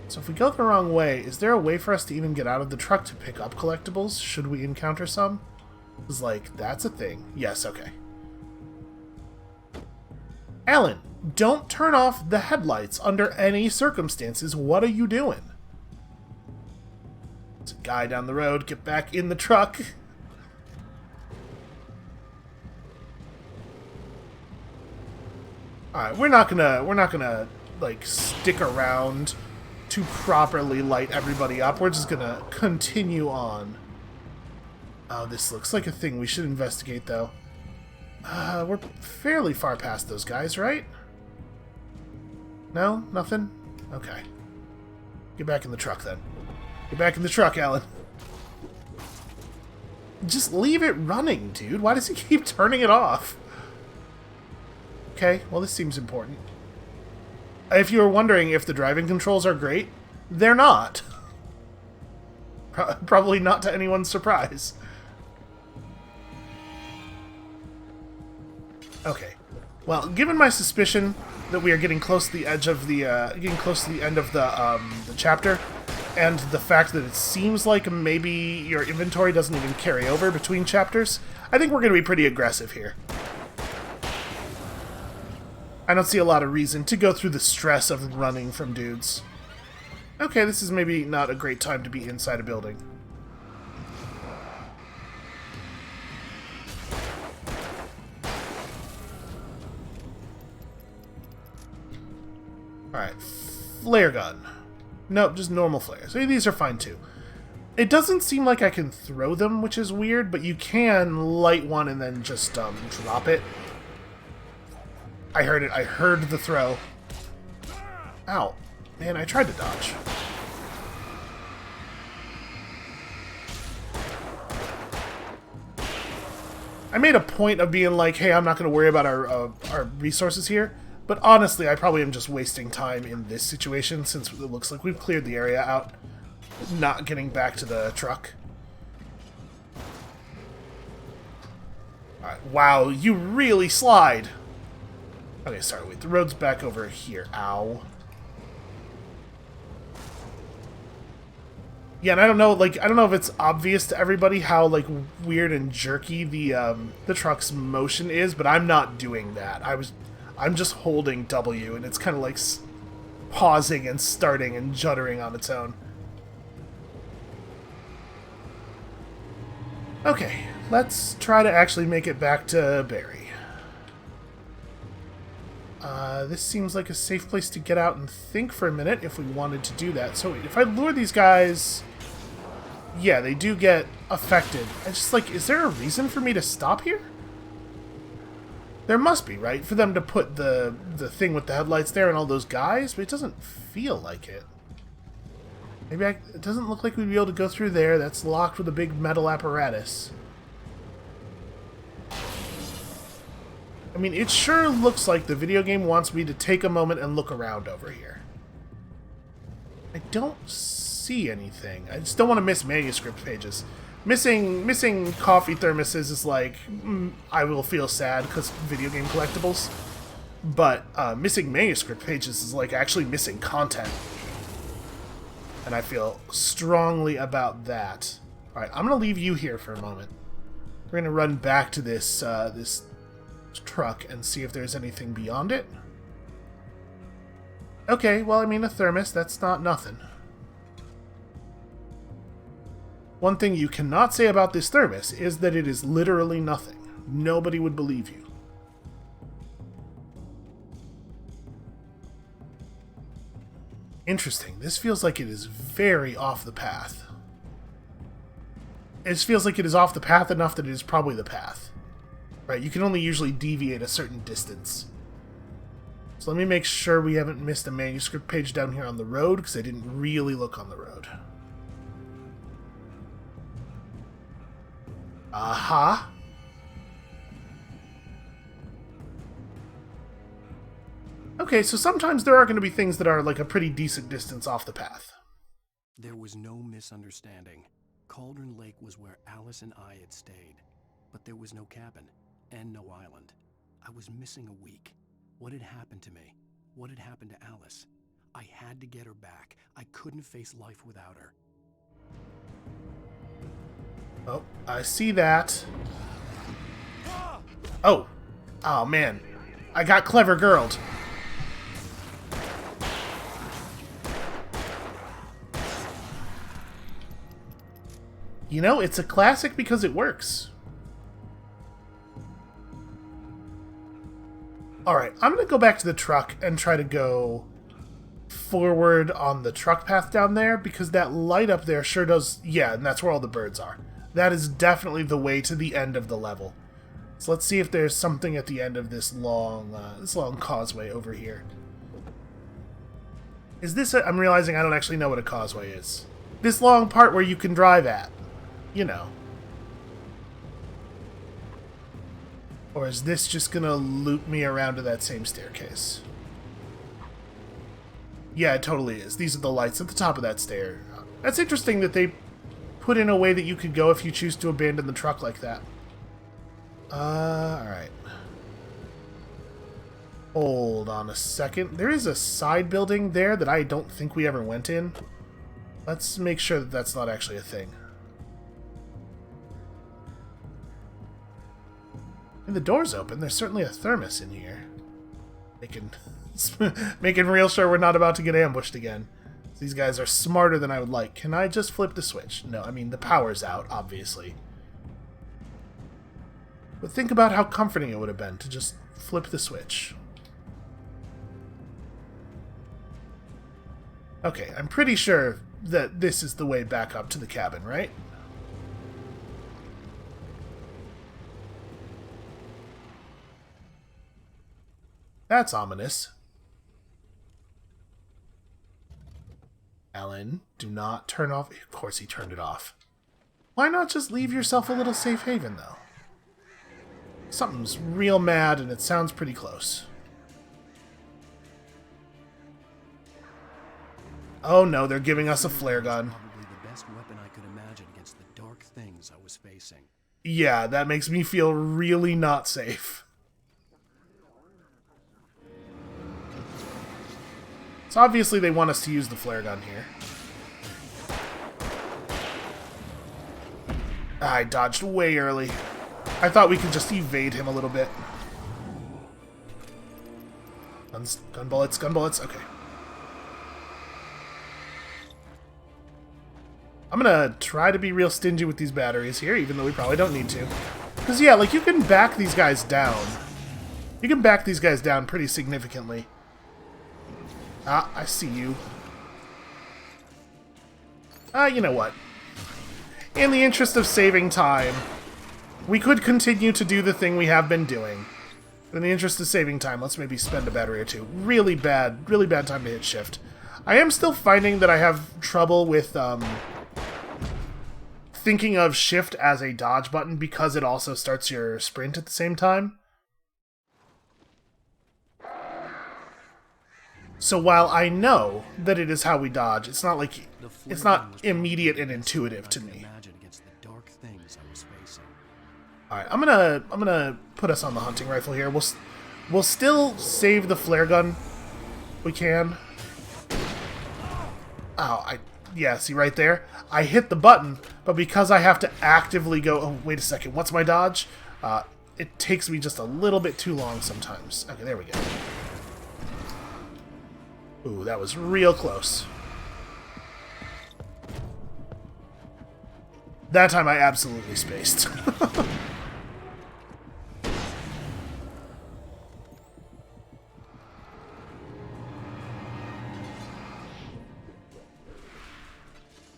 So if we go the wrong way, is there a way for us to even get out of the truck to pick up collectibles? Should we encounter some? It's like, that's a thing. Yes, okay. Alan, don't turn off the headlights under any circumstances. What are you doing? There's a guy down the road. Get back in the truck. Alright, we're not gonna like stick around to properly light everybody up. We're just gonna continue on. Oh, this looks like a thing we should investigate, though. We're fairly far past those guys, right? No? Nothing? Okay. Get back in the truck, then. Get back in the truck, Alan. Just leave it running, dude. Why does he keep turning it off? Okay, well, this seems important. If you were wondering if the driving controls are great, they're not. Probably not to anyone's surprise. Okay. Well, given my suspicion that we are getting close to the edge of the end of the chapter, and the fact that it seems like maybe your inventory doesn't even carry over between chapters, I think we're going to be pretty aggressive here. I don't see a lot of reason to go through the stress of running from dudes. Okay, this is maybe not a great time to be inside a building. Alright, flare gun. Nope, just normal flares. These are fine too. It doesn't seem like I can throw them, which is weird, but you can light one and then just drop it. I heard it. I heard the throw. Ow. Man, I tried to dodge. I made a point of being like, hey, I'm not going to worry about our resources here. But honestly, I probably am just wasting time in this situation since it looks like we've cleared the area out. Not getting back to the truck. Alright, wow, you really slide! Okay, sorry, wait, the road's back over here. Ow. Yeah, and I don't know, like, I don't know if it's obvious to everybody how, like, weird and jerky the truck's motion is, but I'm not doing that. I'm just holding W, and it's kind of like pausing and starting and juddering on its own. Okay, let's try to actually make it back to Barry. This seems like a safe place to get out and think for a minute if we wanted to do that. So if I lure these guys... Yeah, they do get affected. I just, like, is there a reason for me to stop here? There must be, right? For them to put the thing with the headlights there and all those guys, but it doesn't feel like it. Maybe it doesn't look like we'd be able to go through there. That's locked with a big metal apparatus. I mean, it sure looks like the video game wants me to take a moment and look around over here. I don't see anything. I just don't want to miss manuscript pages. Missing coffee thermoses is like, I will feel sad because video game collectibles. But missing manuscript pages is like actually missing content. And I feel strongly about that. Alright, I'm going to leave you here for a moment. We're going to run back to this, this truck and see if there's anything beyond it. Okay, well, I mean, a thermos, that's not nothing. One thing you cannot say about this thermos is that it is literally nothing. Nobody would believe you. Interesting. This feels like it is very off the path. It feels like it is off the path enough that it is probably the path. Right, you can only usually deviate a certain distance. So let me make sure we haven't missed a manuscript page down here on the road, because I didn't really look on the road. Aha! Okay, so sometimes there are going to be things that are like a pretty decent distance off the path. There was no misunderstanding. Cauldron Lake was where Alice and I had stayed, but there was no cabin and no island. I was missing a week. What had happened to me? What had happened to Alice? I had to get her back. I couldn't face life without her. Oh, I see that. Oh. Oh, man. I got clever girled. You know, it's a classic because it works. Alright, I'm going to go back to the truck and try to go forward on the truck path down there, because that light up there sure does... Yeah, and that's where all the birds are. That is definitely the way to the end of the level. So let's see if there's something at the end of this long causeway over here. Is this I'm realizing I don't actually know what a causeway is. This long part where you can drive at. You know. Or is this just gonna loop me around to that same staircase? Yeah, it totally is. These are the lights at the top of that stair. That's interesting that they put in a way that you could go if you choose to abandon the truck like that. Alright. Hold on a second. There is a side building there that I don't think we ever went in. Let's make sure that that's not actually a thing. And the door's open. There's certainly a thermos in here. Making real sure we're not about to get ambushed again. These guys are smarter than I would like. Can I just flip the switch? No, I mean, the power's out, obviously. But think about how comforting it would have been to just flip the switch. Okay, I'm pretty sure that this is the way back up to the cabin, right? That's ominous. Alan, do not turn off... Of course he turned it off. Why not just leave yourself a little safe haven, though? Something's real mad, and it sounds pretty close. Oh no, they're giving us a flare gun. Probably the best weapon I could imagine against the dark things I was facing. Yeah, that makes me feel really not safe. So obviously they want us to use the flare gun here. I dodged way early. I thought we could just evade him a little bit. Gun bullets, gun bullets. Okay. I'm gonna try to be real stingy with these batteries here, even though we probably don't need to. Because, yeah, like, you can back these guys down. You can back these guys down pretty significantly. Ah, I see you. You know what? In the interest of saving time, we could continue to do the thing we have been doing. But in the interest of saving time, let's maybe spend a battery or two. Really bad time to hit shift. I am still finding that I have trouble with, thinking of shift as a dodge button because it also starts your sprint at the same time. So while I know that it is how we dodge, it's not like it's not immediate and intuitive to me. All right, I'm gonna put us on the hunting rifle here. We'll still save the flare gun. We can. Oh, yeah, see right there? I hit the button, but because I have to actively go... Oh, wait a second. What's my dodge? It takes me just a little bit too long sometimes. Okay, there we go. Ooh, that was real close. That time I absolutely spaced.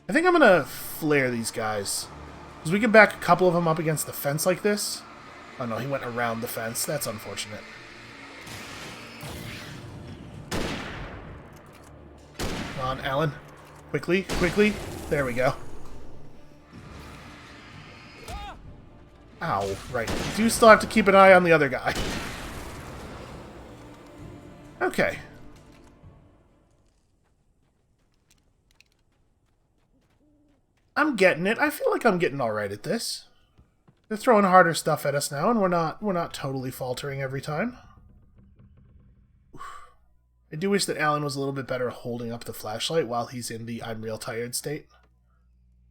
I think I'm gonna flare these guys. Because we can back a couple of them up against the fence like this. Oh no, he went around the fence. That's unfortunate. Come on, Alan. Quickly, quickly. There we go. Ow, right. You do still have to keep an eye on the other guy. Okay. I'm getting it. I feel like I'm getting alright at this. They're throwing harder stuff at us now, and we're not totally faltering every time. I do wish that Alan was a little bit better at holding up the flashlight while he's in the I'm real tired state.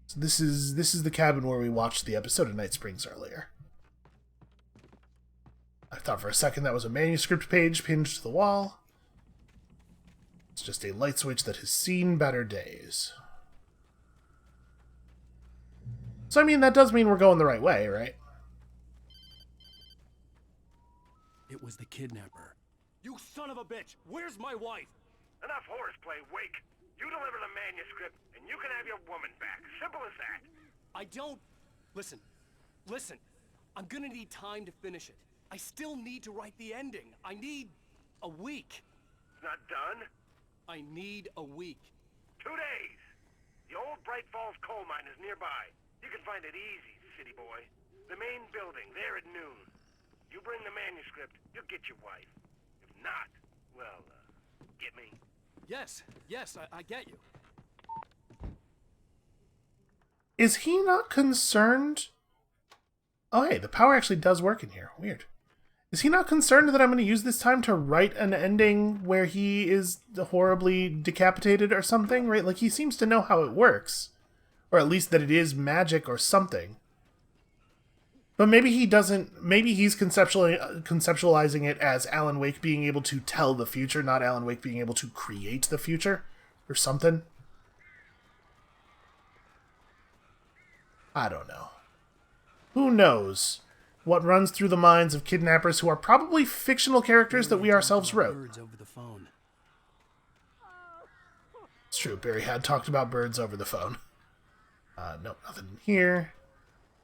So this is the cabin where we watched the episode of Night Springs earlier. I thought for a second that was a manuscript page pinned to the wall. It's just a light switch that has seen better days. So, I mean, that does mean we're going the right way, right? It was the kidnapper. You son of a bitch! Where's my wife? Enough horseplay, Wake. You deliver the manuscript, and you can have your woman back. Simple as that. I don't... Listen. I'm gonna need time to finish it. I still need to write the ending. I need a week. It's not done? I need a week. 2 days. The old Bright Falls coal mine is nearby. You can find it easy, city boy. The main building, there at noon. You bring the manuscript, you'll get your wife. If not, well, get me. Yes, I get you. Is he not concerned? Oh, hey, the power actually does work in here. Weird. Is he not concerned that I'm going to use this time to write an ending where he is horribly decapitated or something, right? Like, he seems to know how it works. Or at least that it is magic or something. But maybe he doesn't... Maybe he's conceptualizing it as Alan Wake being able to tell the future, not Alan Wake being able to create the future. Or something. I don't know. Who knows what runs through the minds of kidnappers who are probably fictional characters that we ourselves wrote. Birds over the phone. It's true, Barry had talked about birds over the phone. Nope, nothing in here.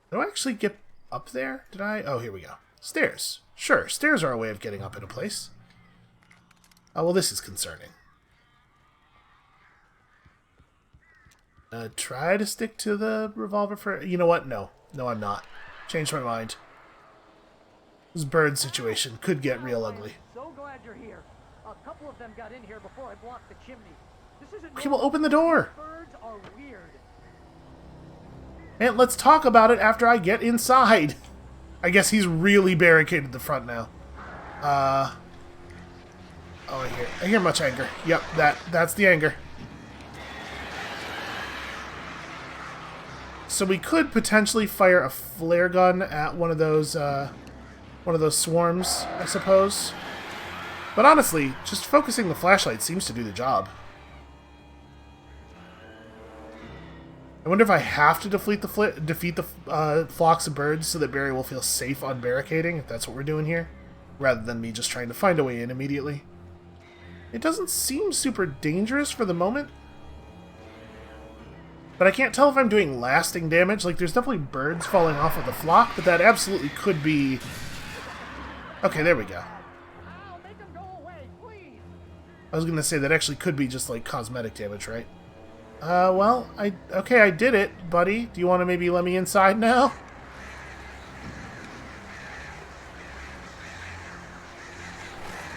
Did I actually get up there? Did I? Oh, here we go. Stairs. Sure, stairs are a way of getting up in a place. Oh, well, this is concerning. Try to stick to the revolver for... You know what? No. No, I'm not. Changed my mind. This bird situation could get real ugly. So glad you're here. A couple of them got in here before I blocked the chimney. This isn't Okay, well, open the door. Birds are weird. And let's talk about it after I get inside. I guess he's really barricaded the front now. Oh, I hear much anger. Yep, that's the anger. So we could potentially fire a flare gun at one of those swarms, I suppose. But honestly, just focusing the flashlight seems to do the job. I wonder if I have to defeat the flocks of birds so that Barry will feel safe on barricading, if that's what we're doing here, rather than me just trying to find a way in immediately. It doesn't seem super dangerous for the moment, but I can't tell if I'm doing lasting damage. Like, there's definitely birds falling off of the flock, but that absolutely could be... Okay, there we go. Ow, make them go away, please. I was gonna say that actually could be just, like, cosmetic damage, right? Well, okay, I did it, buddy. Do you want to maybe let me inside now?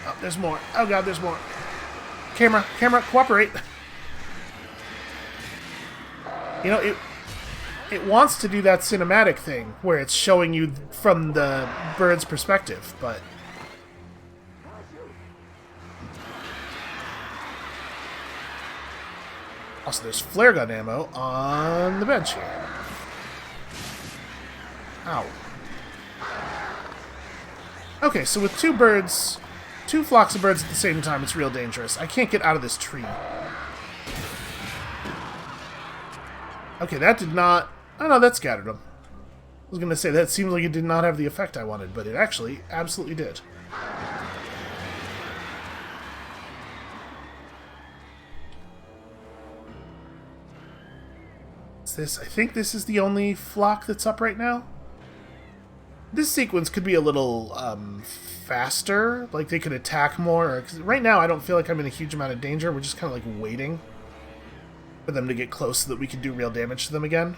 Oh, there's more. Oh god, there's more. Camera, cooperate. You know, it wants to do that cinematic thing where it's showing you from the bird's perspective, but... Also, there's flare gun ammo on the bench here. Ow. Okay, so with two flocks of birds at the same time, it's real dangerous. I can't get out of this tree. Okay, that did not... Oh no, that scattered them. I was going to say, that seems like it did not have the effect I wanted, but it actually absolutely did. I think this is the only flock that's up right now. This sequence could be a little faster, like they could attack more. Cause right now I don't feel like I'm in a huge amount of danger. We're just kind of like waiting for them to get close so that we can do real damage to them again.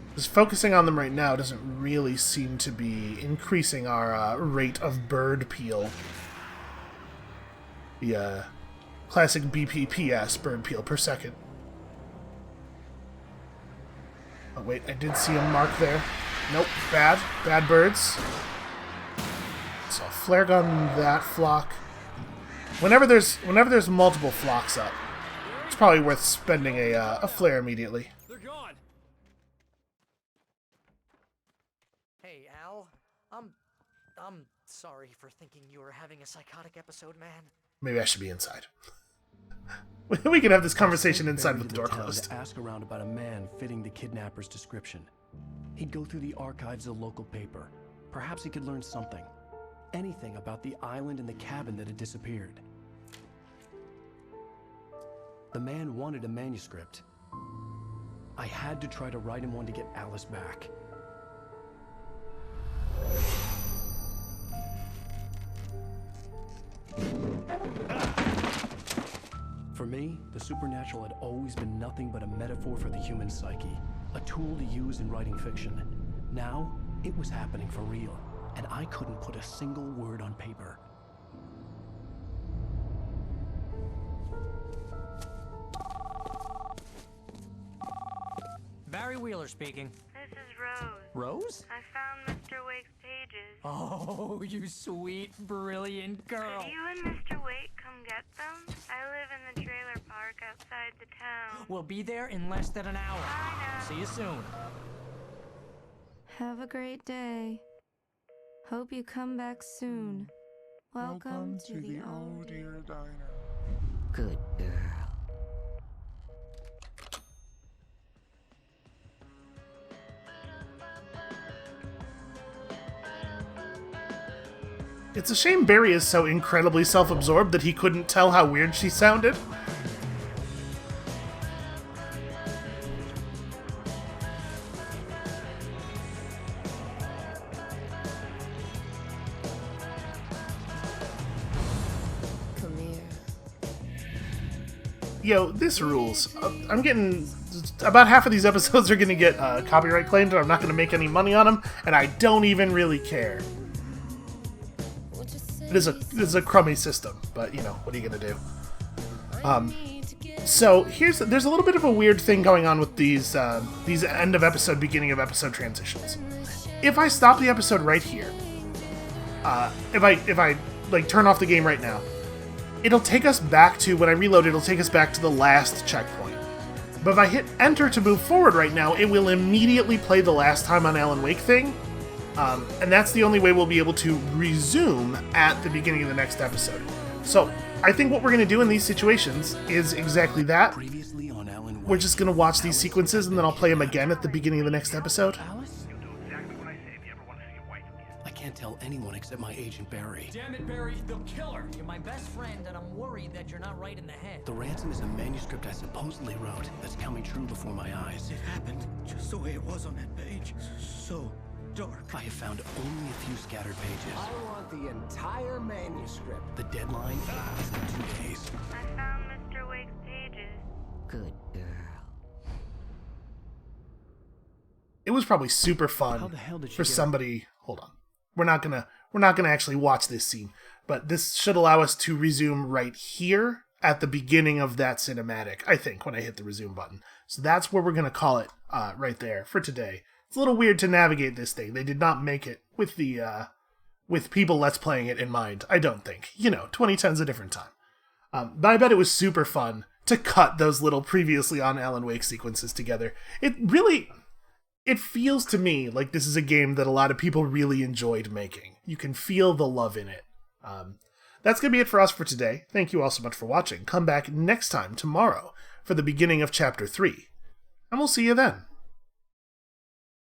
Because focusing on them right now doesn't really seem to be increasing our rate of bird peel. The classic BPPS, bird peel per second. Oh wait, I did see a mark there. Nope, bad birds. So I'll flare gun that flock. Whenever there's multiple flocks up, it's probably worth spending a flare immediately. They're gone. Hey, Al. I'm sorry for thinking you were having a psychotic episode, man. Maybe I should be inside. We can have this conversation inside with the door town closed. to ask around about a man fitting the kidnapper's description. He'd go through the archives of the local paper. Perhaps he could learn something. Anything about the island and the cabin that had disappeared. The man wanted a manuscript. I had to try to write him one to get Alice back. For me, the supernatural had always been nothing but a metaphor for the human psyche, a tool to use in writing fiction. Now, it was happening for real, and I couldn't put a single word on paper. Barry Wheeler speaking. This is Rose. Rose? I found Mr. Wake's pages. Oh, you sweet, brilliant girl. Could you and Mr. Wake come get them? I live in the trailer park outside the town. We'll be there in less than an hour. Bye now. See you soon. Have a great day. Hope you come back soon. Welcome to the Oh Dear Diner. Good girl. It's a shame Barry is so incredibly self-absorbed that he couldn't tell how weird she sounded. Yo, this rules. I'm getting about half of these episodes are going to get copyright claimed, and I'm not going to make any money on them, and I don't even really care. It is a crummy system, but you know, what are you going to do? So there's a little bit of a weird thing going on with these end of episode, beginning of episode transitions. If I stop the episode right here, if I like turn off the game right now, it'll take us back to, when I reload, it'll take us back to the last checkpoint. But if I hit enter to move forward right now, it will immediately play the last time on Alan Wake thing, and that's the only way we'll be able to resume at the beginning of the next episode. So I think what we're going to do in these situations is exactly that. Previously on Alan Wake, We're just going to watch these sequences, and then I'll play them again at the beginning of the next episode. You'll do exactly what I say if you ever want to see your wife again. I can't tell anyone except my agent Barry. Damn it, Barry, they'll kill her. You're my best friend, and I'm worried that you're not right in the head. The ransom is a manuscript I supposedly wrote that's coming true before my eyes. It happened just the way it was on that page. So dark. I have found only a few scattered pages. I want the entire manuscript. The deadline is in 2 days. I found Mr. Wake's pages. Good girl. It was probably super fun How the hell did she for get- somebody. Hold on, we're not gonna actually watch this scene, but this should allow us to resume right here at the beginning of that cinematic. I think when I hit the resume button, so that's where we're gonna call it right there for today. It's a little weird to navigate this thing. They did not make it with the with people let's playing it in mind. I don't think. 2010's a different time. But I bet it was super fun to cut those little previously on Alan Wake sequences together. It feels to me like this is a game that a lot of people really enjoyed making. You can feel the love in it. That's going to be it for us for today. Thank you all so much for watching. Come back next time, tomorrow, for the beginning of Chapter 3. And we'll see you then.